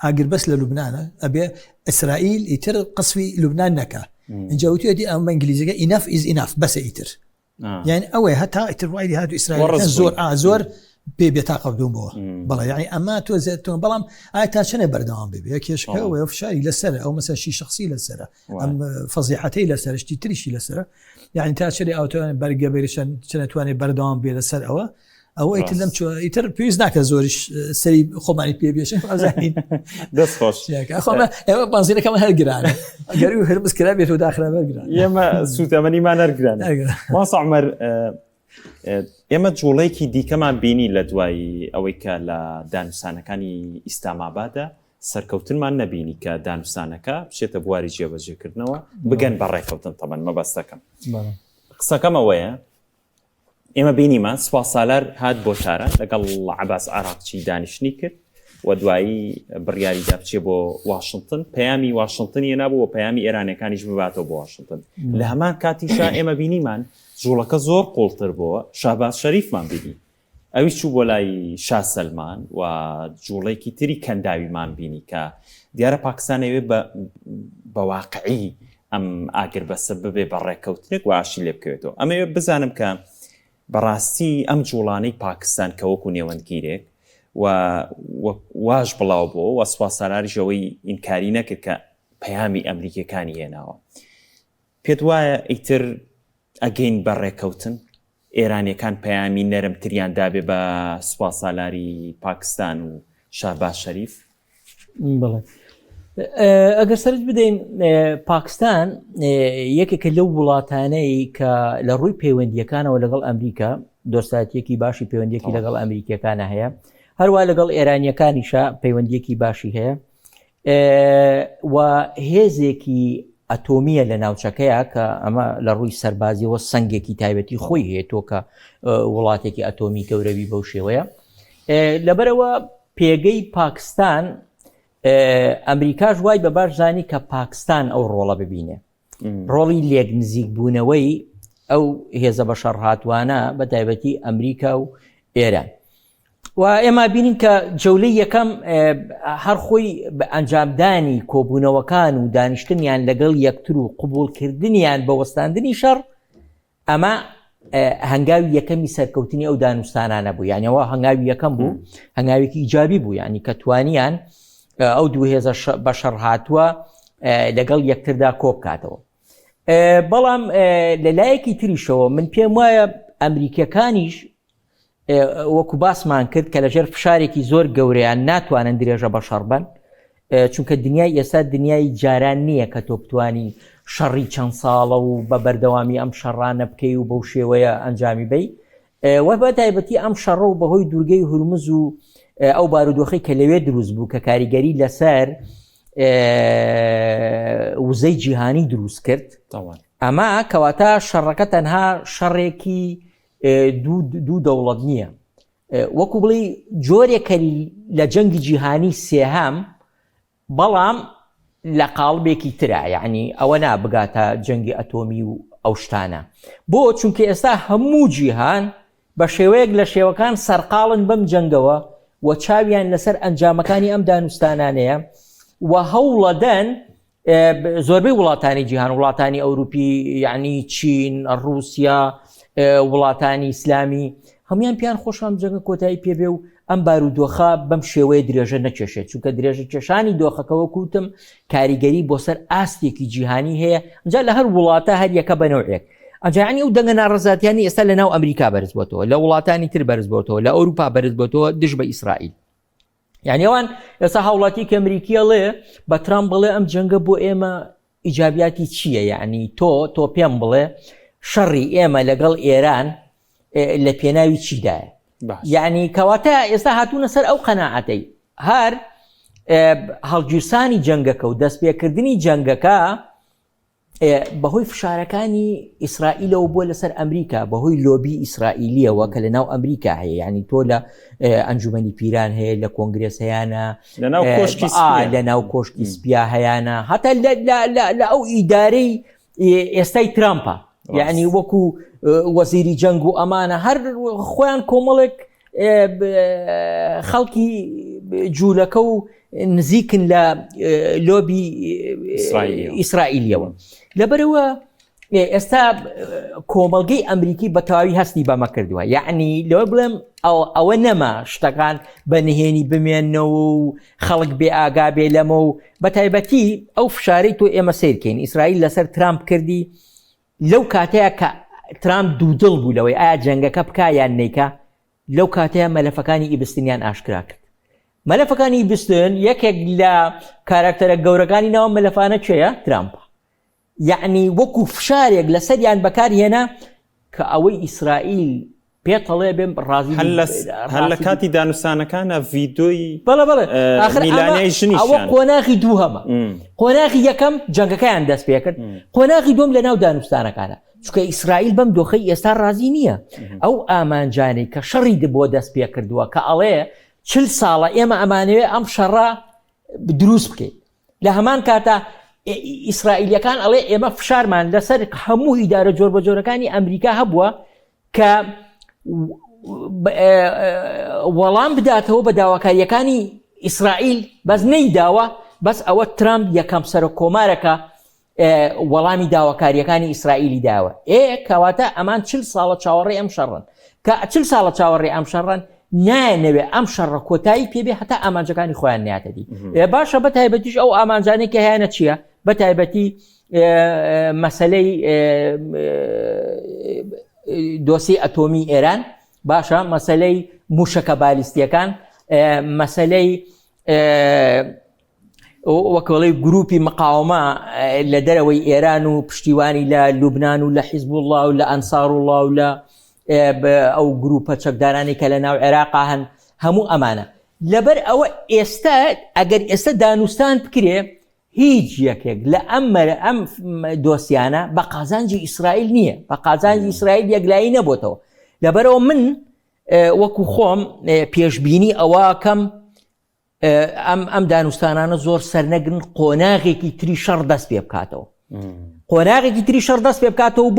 ئاگر بەس لە لوبنانە ئەبێ ئیسرائیل ئیتر قسوی لوبنان نەکە اینجا وتوێتی ئەم ئینگلیزیەکە enough is enough بەسە ئیتر یعنی ئەوەی هەتا ئیتر وایدی هاتو ئیسرائیل زۆر پێ بێتاقە بدوم بەوە بەڵێ یعنی ئەمە تۆ زێتەوە بەڵام ئایا تا چنە بەردەوام بێ کێشەکە و فشاری لەسەرە ئەو مەسەر شی شخصی لەسەرە ئەم فەزیحەتەی لەسەر شتی تریشی لەسەرە یعنی تا چێ ئەوتوانێت بەرگەبێریشان چنەتوانێت بەردەوام بێ لەسەر ئەوە ئەو ئیتر لەم ئیتر پێویست ناکە زۆریش سەری خۆمانی پێبێشن ئازانین دەست خۆش ئێمە بانزینەکەمە هەرگرانە گەری و هەرمز کرا بێت و داخرا بەرگران ئێمە سوتەمەنیمان هەرگرانە ماسە عومەر ئێمە جوڵەیەکی دیکەمان بینی لە دوایی ئەوەی کە لە دانوستانەکانی ئیسلامابادە سەرکەوتنمان نەبینی کە دانوستانەکە بچێتە بواری جێبەجێکردنەوە بگەن بەڕێکەوتن تەمەن مەبەستەکەم قسەکەم ئەوەیە ئێمە بینیمان سوپا سالار هات بۆ شارە لەگەڵ عەباس عراقچی دانیشتنی کرد و دوایی بڕیاریدا بچێ بۆ واشنگتن پەیامی واشنگتنیە نابوو و پەیامی ئێرانەکانیش بباتەوە بۆ واشنگتن لە هەمان کاتیشا ئێمە بینیمان جوڵەکە زۆر قوڵتر بووە شاهباز شەریفمان بینی ئەوی چوو بۆ لای شاه سەلمان و جوڵەیەکی تری کەنداویمان بینی کە دیارە پاکستانەوێ بە واقعی ئەم ئاگر بەسە ببێ بەڕێکەوتنێک و ئاشی لێ بکەوێتەوە ئەمەوێ بزانم کە بەڕاستی ئەم جوڵانەی پاکستان کە وەکو نێوەندگیرێک و واش بڵاو بۆ و سوپا سالاریشەوەی ئینکاری نەکرد کە پەیامی ئەمریکەکانی هێناوە پێت وایە ئیتر ئەگەین بەڕێکەوتن ئێرانیەکان پەیامی نەرمتریان دابێ بە سوپا سالاری پاکستان و شاهباز شەریف بڵێ ئەگەر سەرنج بدەین پاکستان یەکێکە لەو وڵاتانەی کە لە ڕووی پەیوەندیەکانەوە لەگەڵ ئەمریکا دۆستایەتیەکی باشی پەیوەندیەکی لەگەڵ ئەمریکیەکانە هەیە هەروە لەگەڵ ئێرانیەکانیشە پەیوەندیەکی باشی هەیە و هێزێکی ئەتۆمیە لە ناوچەکەیە کە ئەمە لە ڕووی سەربازیەوە سەنگێکی تایبەتی خۆی هەیە تۆ کە وڵاتێکی ئەتۆمی گەورەوی بەو شێوەیە لەبەرەوە پێگەی پاکستان ئەمریکاش وای بە باش زانی کە پاکستان ئەو ڕۆڵە ببینێ ڕۆڵی لێک نزیک بوونەوەی ئەو هێزە بە شەڕ هاتوانە بە تایبەتی ئەمریکا و ئێران و ئێمە بینین کە جەولەی یەکەم هەر خۆی بە ئەنجامدانی کۆبوونەوەکان و دانیشتنیان لەگەڵ یەکتر و قبولکردنیان بە وەستاندنی شەڕ ئەمە هەنگاوی یەکەمی سەرکەوتنی ئەو دانوستانانە بوو یانیەوە هەنگاوی یەکەم بوو هەنگاوێکی ئیجابی بوو ینی کە توانیان ئەو دوو هێزە بە شەڕ هاتووە لەگەڵ یەکتردا کۆبکاتەوە بەڵام لەلایەکی تریشەوە من پێم وایە ئەمریکیەکانیش وەکو باسمان کرد کە لەژێر فشارێکی زۆر گەورەیان ناتوانن درێژە بە شەڕ بن چونکە دنیای ئێستا دنیای جاران نییە کە تۆ بتوانی شەڕی چەند ساڵە و بە بەردەوامی ئەم شەڕانە بکەی و بەو شێوەیە ئەنجامی بی وە بە تایبەتی ئەم شەڕە و بەهۆی دوورگەی هورمز و ئەو بارودۆخی کە لەوێ دروست بوو کە کاریگەری لەسەر وزەی جیهانی دروست کرد ئەمە کەواتە شەڕەکە تەنها شەڕێکی دوو دەوڵەت نییە وەکو بڵێ جۆرێکە لە جەنگی جیهانی سێهەم بەڵام لە قاڵبێکی ترە یعنی ئەوە نابگاتە جەنگی ئەتۆمی و ئەو شتانە بۆ چونکە ئێستا هەموو جیهان بە شێوەیەک لە شێوەکان سەرقاڵن بەم جەنگەوە و چاویان لەسەر ئەنجامەکانی ئەم دانوستانانەیە و هەوڵەدەن زۆربەی وڵاتانی جیهان وڵاتانی ئەوروپی یعنی چین ڕووسیا وڵاتانی ئیسلامی هەمویان پیان خۆشان جەنگە کۆتایی پێبێ و ئەم بارودۆخە بەم شێوەیە درێژە نەکێشێت چونکە درێژە کێشانی دۆخەکەەوە کوتم کاریگەری بۆ سەر ئاستێکی جیهانی هەیە ئەجا لە هەر وڵاتە هەر یەکە بەنەوەیەک ئەجاانی و دەنگە ناڕەزاتیانی ئێستا لە ناو ئەمریکا بەرز بۆتەوە لە وڵاتانی تر بەرز بۆتەوە لە ئەوروپا بەرز بۆتەوە دژ بە ئیسرائیل یعنی ئەوان ئێستا هاوڵاتی کە ئەمریکیەڵێ بە ترامپ بڵێ ئەم جەنگە بۆ ئێمە ئیجابیاتی چییە یعنی تۆ پێم بڵێ شەڕی ئێمە لەگەڵ ئێران لە پێناوی چیدایە یعنی کەواتە ئێستا هاتوونە سەر ئەو قەناعەتەی هەر هەڵگیرسانی جەنگەکە و دەستپێکردنی جەنگەکە بەهۆی فشارەکانی ئیسرائیلەوە بۆ لەسەر ئەمریکا بەهۆی لۆبی ئیسرائیلیەوە کە لە ناو ئەمریکا هەیە ینی تۆ لە ئەنجومەنی پیران هەیە لە کۆنگرێس هەیەە لە ناو کۆشکی سپیا هەیەە هەتا لە ئەو ئیدارەی ئێستای ترامپە یعنی وەکو وەزیری جەنگ و ئەمانە هەر خۆیان کۆمەڵێک خەڵکی جوولەکە و نزیکن لە لۆبی ئیسرائیلیەوە لەبەرەوە ئێستا کۆمەڵگەی ئەمریکی بە تەواوی هەستی بەمە کردووە یعنی لەوە بڵێم ئەوە نەما شتەکان بە نهێنی بمێنەوە و خەڵک بێ ئاگا بێ لەمە و بە تایبەتی ئەو فشارەی تۆ ئێمە سیرکەین ئیسرائیل لەسەر ترامپ کردی لەو کاتەیە کە ترامپ دوودڵ بوو لەوەی ئایا جەنگەکە بکە یان نەیکە لەو کاتەیە مەلەفەکانی ئیبستنیان ئاشکرا کرد مەلەفەکانی ئیبستن یەکێک لە کاراکتەرە گەورەکانی ناوە مەلەفانە چێە ترامپە یعنی وەکو فشارێک لەسەریان بەکارهێنا کە ئەوەی ئیسرائیل پێتەڵێ بێم ڕازی هەر لە کاتی دانوستانەکانە ڤیدۆی میلانیای ژنیشیان ئەوە قۆناغی دوو هەمە قۆناغی یەکەم جەنگەکەیان دەست پێ کرد قۆناغی دوم لە ناو دانوستانەکانە چونکە ئیسرائیل بەم دۆخەی ئێستا ڕازی نییە ئەو ئامانجانەی کە شەڕی بۆ دەست پێ کردووە کە ئەڵێ 40 ساڵە ئێمە ئەمانەوێ ئەم شەڕە دروست بکەیت لە هەمان کاتە ئیسرائیلیەکان ئەڵێ ئێمە فشارمان لەسەر هەموو ئیدارە جۆر بە جۆرەکانی ئەمریکا هەبووە کە وەڵام بداتەوە بە داواکاریەکانی ئیسرائیل بەس نەیداوە بەس ئەوە ترامپ یەکەم سەرۆک کۆمارەکە وەڵامی داواکاریەکانی ئیسرائیلی داوە کەواتە ئەمان 40 ساڵە چاوەڕێ ئەم شەڕن کە 40 ساڵە چاوەڕێ ئەم شەڕن نایەنەوێ ئەم شەڕە کۆتایی پێبێ هەتا ئامانجەکانی خۆیان ناتەدی باشە بە تایبەتیش ئەو ئامانجانێکی هەیەە چییە بە تایبەتی مەسەلەی دۆسی ئەتۆمی ئێران باشە مەسەلەی موشەکە بالیستیەکان مەسەلەی وەکڵی گروپی مقاومە لە دەرەوەی ئێران و پشتیوانی لە لوبناان و لە حیزب الله و لە ئەنسار الله و لە ئەو گروپە چەکدارانی کە لە ناو عێراقا هەن هەموو ئەمانە لەبەر ئەوە ئێستا ئەگەر ئێستا دانوستان بکرێ هیچ یەکێک لە ئەم دۆسیانە بە قازانجی ئیسرائیل نییە بە قازانجی ئیسرائیل یەکلایی ئەم دانوستانانە زۆر سەرنەگرن قۆناغێکی تری شەڕ دەست پێ بکاتەوە قۆناغێکی تری شەڕ دەست پێ بکاتەوە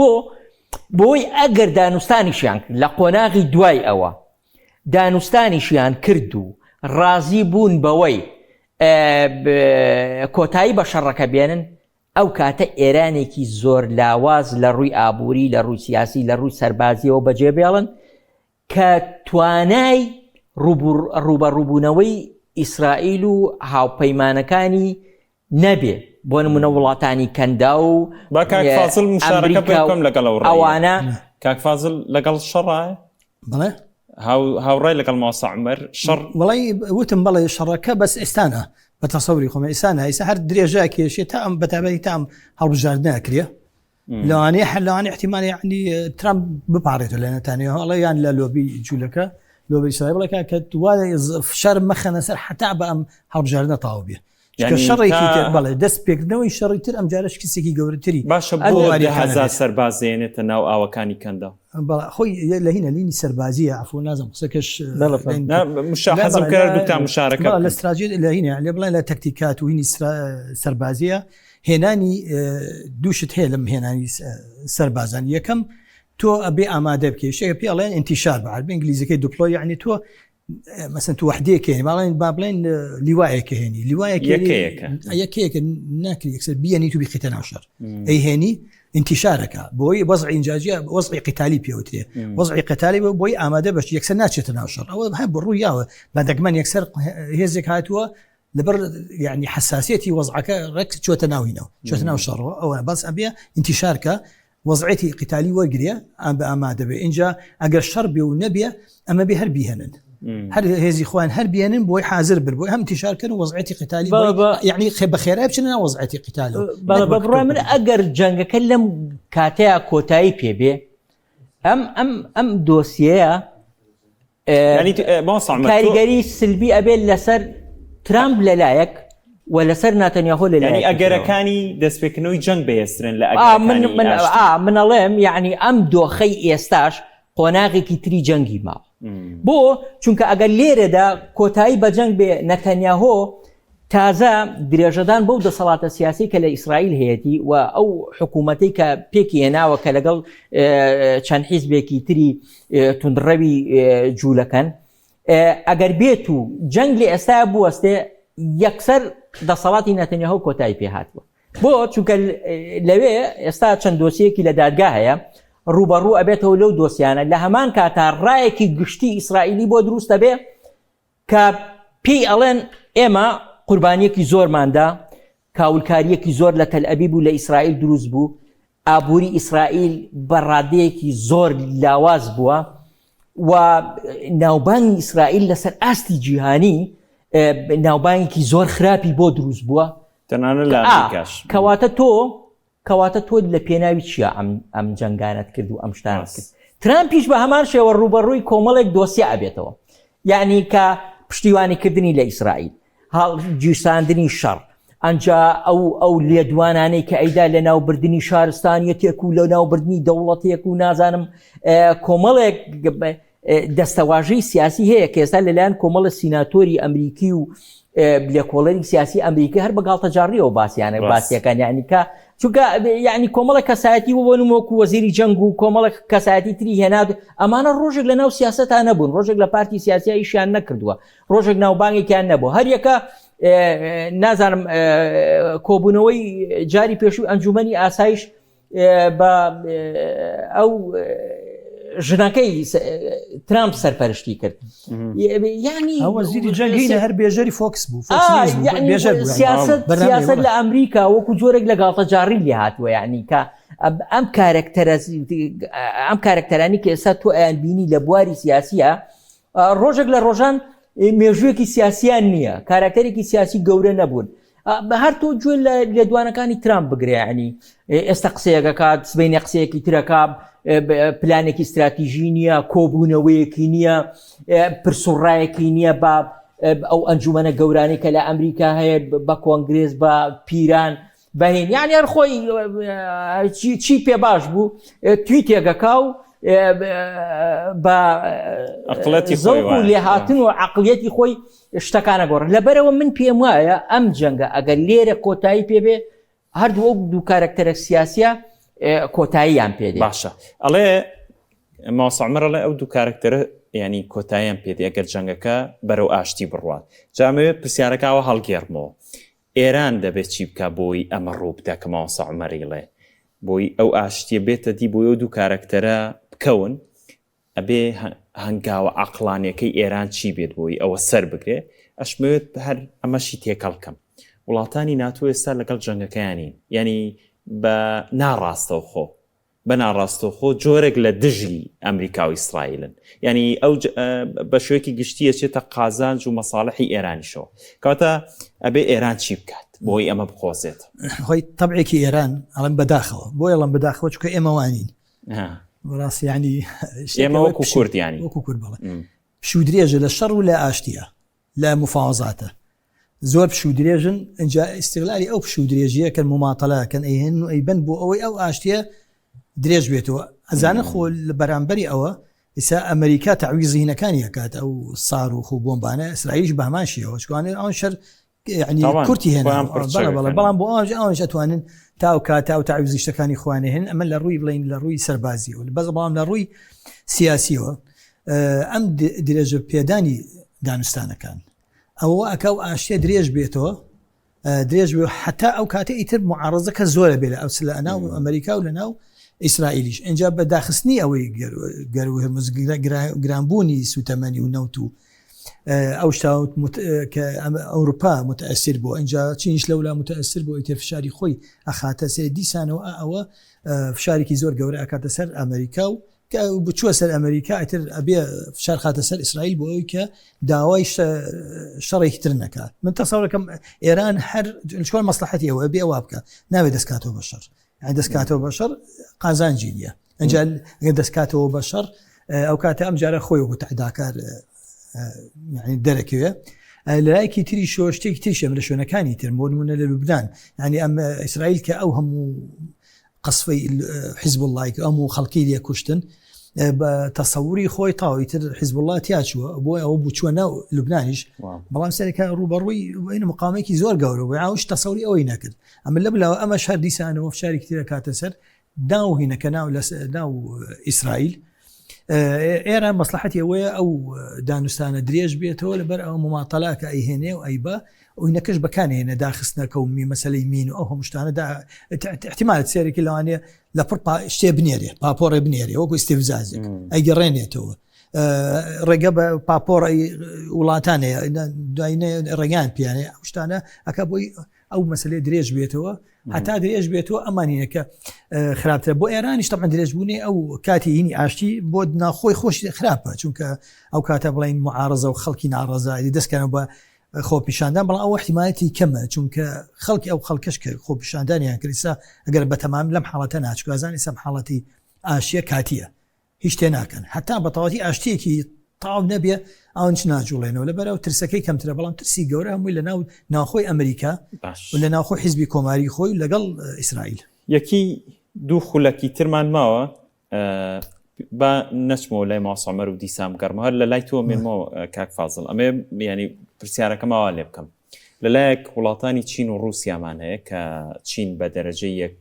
بۆی ئەگەر دانوستانیشیان کرد لە قۆناغی دوای ئەوە دانوستانیشیان کرد و ڕازی بوون بەوەی کۆتایی بە شەڕەکە بێنن ئەو کاتە ئێرانێکی زۆر لاواز لە ڕووی ئابووری لە ڕووی سیاسی لە ڕووی سەربازیەوە بەجێ بێڵن کە توانای ڕوبەڕووبوونەوەی ئیسرائیل و هاوپەیمانەکانی نەبێ بۆ نمونە وڵاتانی کەندا و با کاک فازڵ مشارەکە بکەم لەگەڵ ئەوانە کاک فازڵ لەگەڵ شەڕایە بڵێ هاوڕای لەگەڵ ماوەسا عومەر شەڕ وڵی وتم بەڵێ شەڕەکە بەس ئێستانە بە تەسەوری خۆمە ئێستانە ئێستا هەر درێژە کێشێ تا ئەم بەتابەتی تام هەڵبژاردن ناکرێ لەوانەیە احتیمالی یعنی ترامپ بپارێتەوە لە نەتانیاهو هەڵە یان لە لۆبی جوولەکە لۆبی ئیسرائیل بڵێ کە توانای فشار مەخەنە سەر حتا بە ئەم هەڵبژاردنە تەواو بێ شەڕێکی تر بەڵێ دەست پێکردنەوەی شەڕی تر ئەم جارش کەسێکی گەورەتری باشە بۆ 10,000 سەربازێنێتە ناو ئاوەکانی کەندا خۆی لە هینە لینی سەربازیە عفو نازم قسەکەش حەزم کرد دوتا مشارەکە لە استراتژی لە هینە لێ بڵێن لە تەکتیکات و هینی سەربازیە هێنانی دووشت هەیە لەم هێنانی سەربازان یەکەم تۆ ئەبێ ئامادە بکەی شێ پێڵێن انتیشار بە عەربی ئینگلیزیەکەی دوپلۆ یعنی تۆ مثلا تو وحدەیەک هێنی باڵێن با بڵێن لیوایەکە هێنی لیوایەکە ناکری یەکسەر بیەنی تو بیخیتە ناو شەڕ ئەی هێنی انتیشارەکە بۆی وەزعی ئینجاجیە وەزعی قیتالی پێوترێ وەزعی قیتالی بۆی ئامادە بەش یەکسەر ناچێتە ناو شەڕ ئەوە هەر بە ڕوویاوە با دەگمەن یەکسەر هێزێک هاتووە لەبەر یعنی حساسیەتی وەزعەکە ڕێک چۆتە ناوینەوە چۆتە ناو شەڕەوە ئەوە بەس ئەبێ انتیشارکە وەزعەتی قیتالی وەرگێ ئەم بە ئامادە بێ اینجا ئەگەر شەڕ بێ و نەبێ ئەمە بێ هەر بیهێنن هەر هێزی خۆیان هەر بیێنن بۆی حاضر بر بۆی هەم تیشارکردن وەزعەتی قیتالی یعنی بە خێرای بچنە ناو وەزعەتی قیتال بە بڕای من ئەگەر جەنگەکە لەم کاتەیە کۆتایی پێبێ ئەم دۆسیەیە کاریگەری سلبی ئەبێت لەسەر ترامپ لەلایەک و لەسەر ناتەنیاهۆ لەلایەک ئەگەرەکانی دەستپێکردنەوەی جەنگ بەهێسترن لە منەڵێم یعنی ئەم دۆخەی ئێستاش قۆناغێکی تری جەنگی ماوە بۆ چونکە ئەگەر لێرەدا کۆتایی بە جەنگ بێ نەتەنیاهۆ تازە درێژەدان بەو دەسەڵاتە سیاسی کە لە ئیسرائیل هەیەی و ئەو حکوومەتەی کە پێکی هێناوە کە لەگەڵ چەند حیزبێکی تری توندڕەوی جوولەکەن ئەگەر بێت و جەنگ لە ئێستا بوەستێ یەکسەر دەسەڵاتی نەتەنیاهۆ کۆتایی پێهاتوە بۆ چونکە لەوێ ئێستا چەند دۆسیەکی لە دادگا هەیە ڕوبەڕوو ئەبێتەوە لەو دۆسیانە لە هەمان کاتا ڕایەکی گشتی ئیسرائیلی بۆ دروستە بێ کە پێی ئەڵێن ئێمە قوربانیەکی زۆرماندا کاولکاریەکی زۆر لە تەل ئەبیب و لە ئیسرائیل دروست بوو ئابووری ئیسرائیل بە ڕادەیەکی زۆر لاواز بووە و ناوبانگی ئیسرائیل لەسەر ئاستی جیهانی ناوبانگێکی زۆر خراپی بۆ دروست بووە تەنانەت لە ئەمریکاش کەواتە تۆ لە پێناوی چییە ئەم جەنگانت کرد و ئەم شتانت کرد ترامپیش بە هەمان شێوە ڕوبەڕووی کۆمەڵێک دۆسیە ئەبێتەوە یعنی کە پشتیوانیکردنی لە ئیسرائیل گیرساندنی شەڕ ئەنجا ئەو لێدوانانەی کە ئەیدا لە ناوبردننی شارستانیەتێک و لە ناوبردننی دەوڵەتێک و نازانم کۆمەڵێک دەستەواژەی سیاسی هەیە کە ئێستا لەلایەن کۆمەڵە سیناتۆری ئەمریکی و لێکۆڵەری سیاسی ئەمریکی هەر بە گاڵتەجاڕیەوە باسییانە باسیەکان یعنیکە چونکە یعنی کۆمەڵە کەسایەتی بۆ نموەکو وەزیری جەنگ و کۆمەڵە کەسایەتی تری هێناد ئەمانە ڕۆژێک لە ناو سیاسەتان نەبوون ڕۆژێک لە پارتی سیاسیاییشیان نەکردووە ڕۆژێک ناوبانگێکیان نەبوو هەر یەکە نازانم کۆبوونەوەی جاری پێشووی ئەنجومەنی ئاسایش بە ئەو ژنەکەی ترامپ سەرپەرشتی کرد یعنی وەزیری جەنگی هەر بێژەری فۆکس بوو سیاست لە ئەمریکا وەکو جۆرێک لە گاڵتەجاڕی لێ هاتووە یعنی کە ئەم کارکتەرانی کە ئێستا تۆ ئەیان بینی لە بواری سیاسیە ڕۆژێک لە ڕۆژان مێژوویەکی سیاسیان نییە کارکتەرێکی سیاسی گەورە نەبوون هەر تۆ گوێ لە لێدوانەکانی ترامپ بگرێ ینی ئێستا قسەیەکە کات سبەینە قسەیەکی ترەکە پلانێکی استراتیژی نییە کۆبوونەوەیەکی نییە پرسوڕایەکی نییە بە ئەو ئەنجومەنە گەورانی کە لە ئەمریکا هەیە بە کۆنگرێس بە پیران بەهێن یعنی هەر خۆی چی پێ باش بوو تویتێکەکە و زەوق و لێهاتن و عەقڵیەتی خۆی شتەکانە گۆڕن. لەبەرەوە من پێم وایە ئەم جەنگە ئەگەر لێرە کۆتایی پێبێ هەردوو دوو کارکتەرە سیاسیە کۆتاییان پێدێ. باشە ئەڵێ ماسەعمەرەڵێ ئەو دوو کارکتەرە ینی کۆتاییان پێدێ ئەگەر جەنگەکە بەرەو ئاشتی بڕوات. جامەوێت پرسیارەکەوە هەڵگێڕمەوە ئێران دەبێت چی بکە بۆی ئەمە ڕوو بدە کە ماسەعمەریڵێ بۆی ئەو ئاشتیە بێتە دی بۆی ئەو دوو کارکتەرە بکەون ئەبێ هەنگاوە عەقڵانیەکەی ئێران چی بێت بۆی ئەوە سەر بگرێ. ئەشمەوێت هەر ئەمەشی تێکەڵکەم وڵاتانی ناتۆ ئێستا لەگەڵ جەنگەکەیانین ینی بە ناڕاستەوخۆ بە ناڕاستەوخۆ جۆرێک لە دژی ئەمریکا و ئیسرائیلن ینی ئەو بە شوێکی گشتیە چێتە قازانج و مەساڵحی ئێرانیشەوە کەواتە ئەبێ ئێران چی بکات بۆی ئەمە بخۆزێت. خۆی تەبعێکی ئێران ئەڵم بەداخەوە بۆ ئەڵم بەداخەوە چکە ئێمە وانین ڕاستی ینی ئێمە وەکو کوردیانی وەکو کورد بڵێ پشودرێژە لە شەڕ و لە ئاشتیە لە مفاوەزاتە زۆر پشودرێژن اینجا ئیستیغلالی ئەو پشودرێژیە کە مماتەڵەکەن ئەیهێن و ئەیبەن بۆ ئەوەی ئەو ئاشتیە درێژ بێتەوە. ئەزانە خۆ لە بەرامبەری ئەوە ئێستا ئەمریکا تەعویزی هینەکانی ئەکات ئەو سار و خو بۆمبانە ئیسرائیلیش بەهمانشیەوە چوانێت ئەوان شەر ینی کورتی هێنا بەڵام بۆ ئەوانش ئەتوانن تاو کاتە و تەعویزی شتەکانی خوانێ هێن ئەمە لە ڕووی بڵین لە ڕووی سەربازیەوە بەس بەڵام لە ڕووی سیاسیەوە ئەم درێژە پێدانی دانوستانەکان ئەوە ئەکە و ئاشتیە درێژ بێتەوە درێژ بێ حتا ئەو کاتە ئیتر معارەزەکە زۆرە بێ لە ئەو لە ئەناو ئەمریکا و لە ناو ئیسرائیلیش اینجا بە داخستنی ئەوەی گرانبوونی سوتەمەنی و نەوت و ئەو شتاوت کە ئەوروپا متەئەسیر بۆ اینجا چینش لەولا متەئەسیر بۆ ئیتر فشاری خۆی ئەخاتە سێ دیسانەوە ئەوە فشارێکی زۆر گەورە ئەکاتە سەر ئەمریکا و کە بچووە سەر ئەمریکا ئیتر ئەبێ فشار خاتە سەر ئیسرائیل بۆ ئەوی کە داوای شەڕێکی تر نەکات. من تەسەوڕەکەم ئێران هەر چۆن مەسلحەتی ئەوە بێ وا بکە ناوێت دەستکاتەوە بە شەڕ دەستکاتەوە بە شەڕ قازانجی نییە ئەنجا دەستکاتەوە بە شەڕ ئەو کاتە ئەم جارە خۆی وەکو تەعداکار دەرەکەوێ لە لایەکی تری شۆشتێکی تریشە لە شوێنەکانی تر بۆ نمونە لە لوبنان ینی ئەم ئیسرائیل کە ئەو هەموو قسفەی حیزب الله ئەموو خەڵکی لێ کوشتن بە تەسەووری خۆی تاوی تر حیزب الله تیاچووە بۆ ئەوە بچووە ناو لوبنانیش بەڵام سەرێکە ڕوبەڕووی مقامێکی زۆر گەورە و ئاوش تەسەوری ئەوەی نەکرد ئەمە لە بلاوە ئەمە شار دیسانەوە فشارێکی ترە کاتە سەر داوهینەکە ناو ئیسرائیل ئێران مەسلحەتی ئەوەیە ئەو دانوستانە درێژ بێتەوە لەبەر ئەو مماتەلاکە ئەیهێنێ و ئەیبا ئەوی نەکەش بەکانهێنە داخستنەکە و مەسەلەی مین و ئەو هەمشتانە احتیمالات سێرێکی لەوانەیە لە پڕ شتێ بنێرێ پاپۆڕێ بنێرێ وەکو ئیسێڤزازێک ئەیگەڕێنێتەوە ڕێگە بە پاپۆڕی وڵاتانەیە دوایینە ڕێگان پیانێ ئەو شتانە ئەکە بۆی ئەو مەسلەی درێژ بێتەوە هەتا درێژ بێتەوە ئەمانینەکە خراپتر بۆ ئێرانیش تەمان درێژبوونێ ئەو کاتی هینی ئاشتی بۆ ناخۆی خۆشی خراپە چونکە ئەو کاتە بڵین معارەزە و خەڵکی ناڕەزایی دەستکەنە بە خۆپیشاندان بەڵام ئەو احتیمالەتی کەمە چونکە خەڵکی ئەو خەڵکەش کە خۆپیشاندانیان کردسا ئەگەر بە تەمام لەم حاڵەتە ناچکوازانی سەم حاڵەتی ئاشیە کاتیە هیچ تێ ناکەن هەتا بە تەواتی ئاشتیەکی تاو نەبێ ئەوش ناجوڵێنەوە لەبەرەوە ترسەکەی کەمترە بەڵام ترسی گەورە هەمووی لە ناو ناوخۆی ئەمریکا و لە ناوخۆی حیزبی کۆماری خۆی لەگەڵ ئیسرائیل. یەکی دوو خولەکی ترمان ماوە با نەچمەوە لای ماسەعمەر و دیسام گەڕمە هەر لە لای تۆ مێنمەوە کاک فازڵ ئەمێ ینی پرسیارەکەمەوە لێ بکەم لەلایەک وڵاتانی چین و رووسیامان هەیە کە چین بە دەرەجەی یەک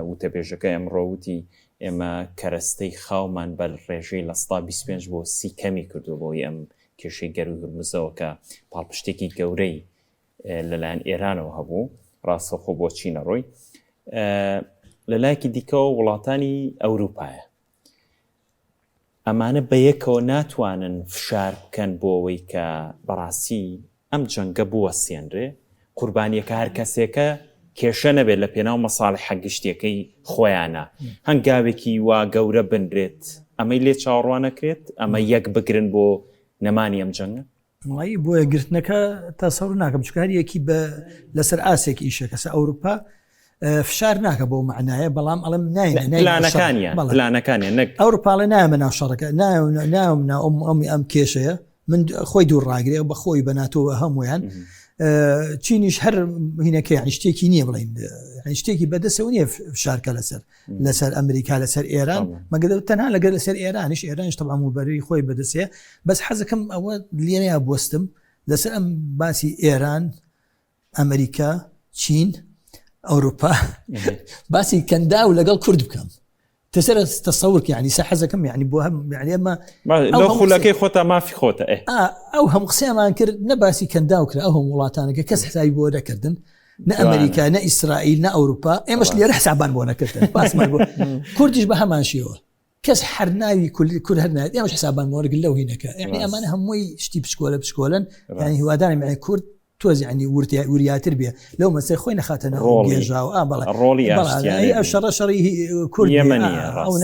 وتەبێژەکە ئەمڕۆوتی ئێمە کەرەستەی خاومان بە ڕێژەی لە 25 بۆ 30 کەمی کردو بۆی ئەم کێشەی گەر و هورمزەوە کە پاڵپشتێکی گەورەی لەلایەن ئێرانەوە هەبوو ڕاستەخۆ بۆ چینە ڕۆی لەلایەکی دیکەوە وڵاتانی ئەوروپایە ئەمانە بە یەکەوە ناتوانن فشار بکەن بۆ ئەوەی کە بەڕاستی ئەم جەنگە بوەسێنرێ قوربانیەکە هەر کەسێکە کێشە نەبێت لە پێناو مەساڵحە گشتیەکەی خۆیانە هەنگاوێکی وا گەورە بنرێت ئەمەی لێ چاوەڕوان نەکرێت ئەمە یەک بگرن بۆ نەمانی ئەم جەنگە وڵی بۆیە گرتنەکە تاسەوڕ ناکەم چکاریەکی بە لەسەر ئاسێکی ئیشە کەسە ئەوروپا فشار ناکە بۆ معنایە بەڵام ئەڵم پلانەکانیان ئەوروپاڵە نایمە ناو شەڕەکە ناومنا ئەم کێشەیە من خۆی دوور ڕاگرێ بە خۆی بەناتۆوە هەمویان چینیش هەر هینەکە یعنی شتێکی نییە بڵین یعنی شتێکی بەدەستەوە نییە فشارکە لەسەر ئەمریکا لەسەر ئێران مەگەر تەنها لەگەر لەسەر ئێرانیش تەبعا موبەری خۆی بەدەستەیە بەس حەزەکەم ئەوە لێنەیە بوەستم لەسەر ئەم باسی ئێران ئەمریکا چین ئەوروپا باسی کەندا و لەگەڵ کورد بکەم تسەر تەسەورکە ینی سە حەزەکەم یعنی بۆ هەم یعنی ئەمە لەو خولەکەی خۆتە مافی خۆتە ئەو هەم قسەیەمان کرد نەباسی کەندا و کرا ئەو هەم وڵاتانەکە کەس حسابی بۆ نەکردن نە ئەمریکا نە ئیسرائیل نە ئەوروپا ئێمەش لێرە حسابان بۆ نەکردن باسمان بۆ کوردیش بە هەمان شێوە کەس هەر ناوی کورد هەر نایێت ئێمەش حسابان وەرگن لەو هینەکە یعنی ئەمانە هەمووی شتی پشکۆلن یعنی هیوادارم یعنی کورد تۆز ینی وریاتر بێ لەو مەسەی خۆی نەخاتەنە گێژاو ڕۆڵی ئەو شەڕی کوردی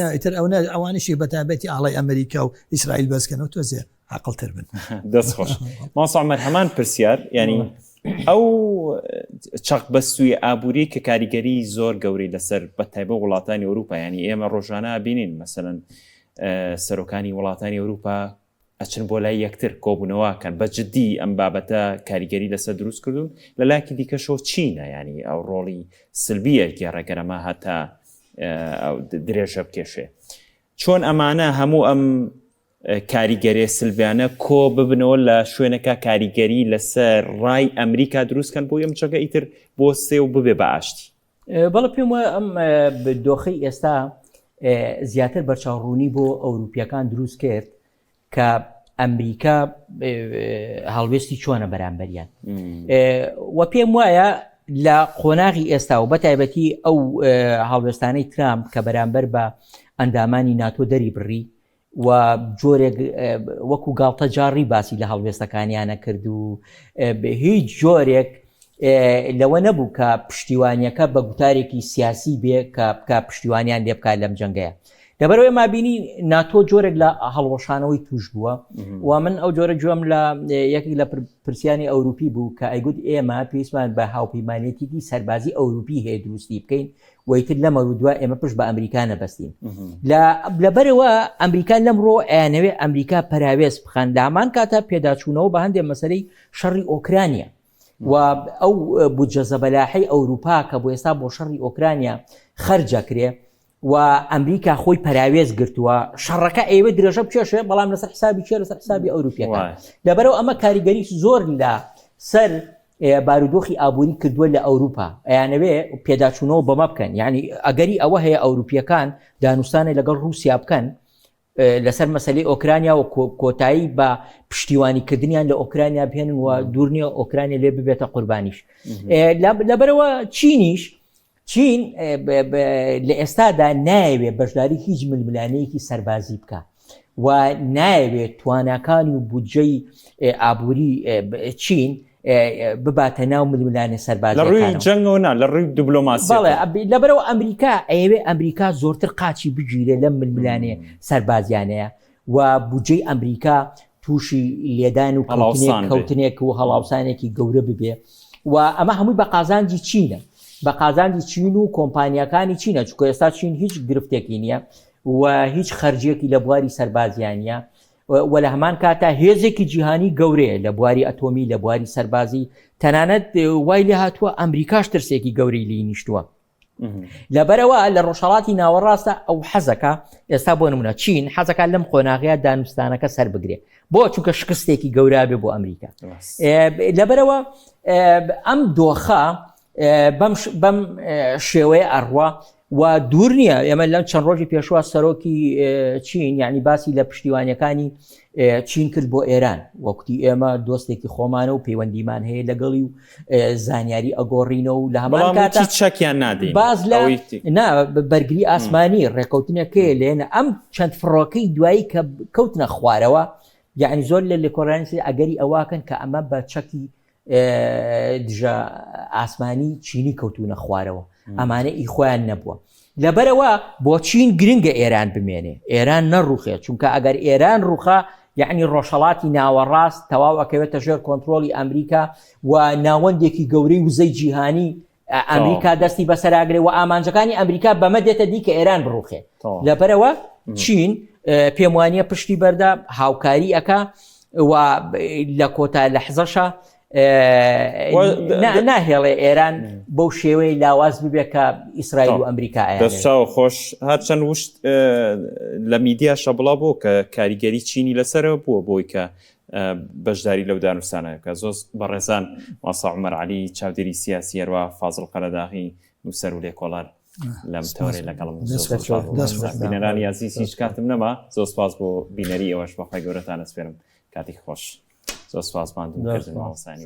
ئەوتر ئەوانشی بەتابەتی ئاڵای ئەمریکا و ئیسرائیل بەسکەن و تۆزێ عقڵتر بن دەست خۆش ماسەعمەر هەمان پرسیار ینی ئەو چەق بەستوی ئابووری کە کاریگەری زۆر گەورەی لەسەر بەتایبە وڵاتانی ئەوروپا ینی ئێمە ڕۆژانە بینین مەسەلەن سەرۆکانی وڵاتانی ئەوروپا ئەچن بۆ لای یەکتر کۆبوونەوەکەن بە جددی ئەم بابەتە کاریگەری لەسەر دروست کردوون لە لاکی دیکەشەوە چینە ینی ئەو ڕۆڵی سلبیە گێڕەگەرەمە هەتا درێژە بکێشێ چۆن ئەمانە هەموو ئەم کاریگەری سلبیانە کۆ ببنەوە لە شوێنەکە کاریگەری لەسەر ڕای ئەمریکا دروستکەن بۆ ئەم چەکە ئیتر بۆ سێ و ببێ بە ئاشتی بەڵێ پێم وایە ئەم دۆخەی ئێستا زیاتر بەرچاوڕوونی بۆ ئەوروپیەکان دروست کرد کە ئەمریکا هەڵوێستی چۆنە بەرامبەریان وە پێم وایە لە قۆناغی ئێستا و بەتایبەتی ئەو هەڵوێستانەی ترامپ کە بەرامبەر بە ئەندامانی ناتۆ دەری بڕی و جۆرێک وەکو گاڵتە جاڕی باسی لە هەڵوێستەکانیانە کرد و هیچ جۆرێک لەوە نەبوو کە پشتیوانیەکە بە گوتارێکی سیاسی بێ کە پشتیوانیان لێ بکات لەم جەنگەیە لەبەرەوەی مابینی ناتۆ جۆرێک لە هەڵوەشانەوەی توش بووە و من ئەو جۆرە گوێم لە یەکی لە پرسیانی ئەوروپی بوو کە ئەیگوت ئێمە پێویستمان بە هاوپەیمانێتێکی سەربازی ئەوروپی هەیە دروستی بکەین وەیتر لەمە دووە ئێمە پشت بە ئەمریکا نەبەستین لەبەرەوە ئەمریکا لەمڕۆ ئەیانەوێ ئەمریکا پەراوێز بخەن لە هەمان کاتە پێداچوونەوە بە هەندێک مەسەلەی شەڕی ئۆکرانیا و ئەو بودجە زەبەلاحەی ئەوروپا کە بۆ ئێستا بۆ شەڕی ئۆکرانیا خەرجەکرێ و ئەمریکا خۆی پەراوێز گرتووە شەڕەکە ئێوە درێژە بکێشێ بەڵام لەسەر حسابی چێ لەسەر حسابی ئەوروپیەکان لەبەرەوە ئەمە کاریگەری زۆر لە سەر بارودۆخی ئابووری کردووە لە ئەوروپا ئەیانەوێ پێداچوونەوە بەمە بکەن یعنی ئەگەری ئەوە هەیە ئەوروپیەکان دانوستانە لەگەڵ رووسیا بکەن لەسەر مەسەلەی ئۆکرانیا و کۆتایی بە پشتیوانیکردنیان لە ئۆکرانیا بهێنن و دوور نییە ئۆکرانیا لێ ببێتە قوربانیش لەبەرەوە چین لە ئێستادا نایەوێت بەشداری هیچ ململانەیەکی سەربازی بکە و نایەوێت تواناکانی و بودجەی ئابووری چین بباتە ناو ململانە سەربازی لە ڕووی جەنگەوە لە ڕووی دیبلۆماسی لەبەرەوە ئەمریکا زۆرتر قاچی بگیرێ لەم ململانێ سەربازیانەیە و بودجەی ئەمریکا تووشی لێدان و کەوتنێک و هەڵاوسانێکی گەورە ببێ و ئەمە هەمووی بە قازانجی چینە بە قازانجی چین و کۆمپانیەکانی چینە چونکە ئێستا چین هیچ گرفتێکی نییە و هیچ خەرجیەکی لە بواری سەربازیانە و لە هەمان کاتا هێزێکی جیهانی گەورەیە لە بواری ئەتۆمی لە بواری سەربازی تەنانەت وای لێ هاتووە ئەمریکاش ترسێکی گەورەی لی نیشتووە لەبەرەوە لە ڕۆژهەڵاتی ناوەڕاستە ئەو حەزەکە ئێستا بۆ نمونە چین حەزەکە لەم قۆناغەیە دانوستانەکە سەر بگرێ بۆ چونکە شکستێکی گەورە بێ بۆ ئەمریکا لەبەرەوە ئەم دۆخە بەم شێوەیە ئەڕوا و دوور نییە ئێمە لەم چەند ڕۆژی پێشوە سەرۆکی چین یعنی باسی لە پشتیوانیەکانی چین کرد بۆ ئێران وەکوتی ئێمە دۆستێکی خۆمانە و پەیوەندیمان هەیە لەگەڵی و زانیاری ئەگۆڕینەوە و لە هەمان کاتە چەکیان نادەین باز لە بەرگری ئاسمانی ڕێکەوتنەکەی لێنە ئەم چەند فڕۆکەی دوایی کە کەوتنە خوارەوە یعنی زۆر لە لێکۆڕانی ئەگەری ئەواکەن کە ئەمە بە چەکی دژە ئاسمانی چینی کەوتونە خوارەوە ئەمانە ئیخۆیان نەبووە لەبەرەوە بۆ چین گرنگە ئێران بمێنێ ئێران نەڕوخێ چونکە ئەگەر ئێران ڕوخە یعنی ڕۆژهەڵاتی ناوەڕاست تەواو ئەکەوێتە ژێر کۆنتترۆلی ئەمریکا و ناوەندێکی گەورەی وزەی جیهانی ئەمریکا دەستی بەسەراگرێ و ئامانجەکانی ئەمریکا بەمە دێتە دی کە ئێران بڕوخێ لەبەرەوە چین پێم وانییە پشتی بەردە هاوکاری ئەکا و لە کۆتا لەحزەشە ناهێڵێ ئێران بەو شێوەی لاواز ببێ کە ئیسرائیل و ئەمریکا دەستچاو خۆش هەرچەند وشت لە میدیاشە بڵا بۆ کە کاریگەری چینی لەسەرەوە بووە بۆی کە بەشداری لەو دانوستانەکە زۆر بەڕێزان ماسا عومەر عەلی چاودێری سیاسی هەروە فازڵ قەرەداغی نووسەر و لێکۆڵەر لەم تەورەی لەگەڵم بینەرانی عەزیز هیچ کاتم نەما زۆر سپاس بۆ بینەری ئێوەش بەخوای گەورەتان ئەسپێرم کاتێکی خۆش زۆر سپاس ماندوو کردن ماوەسانی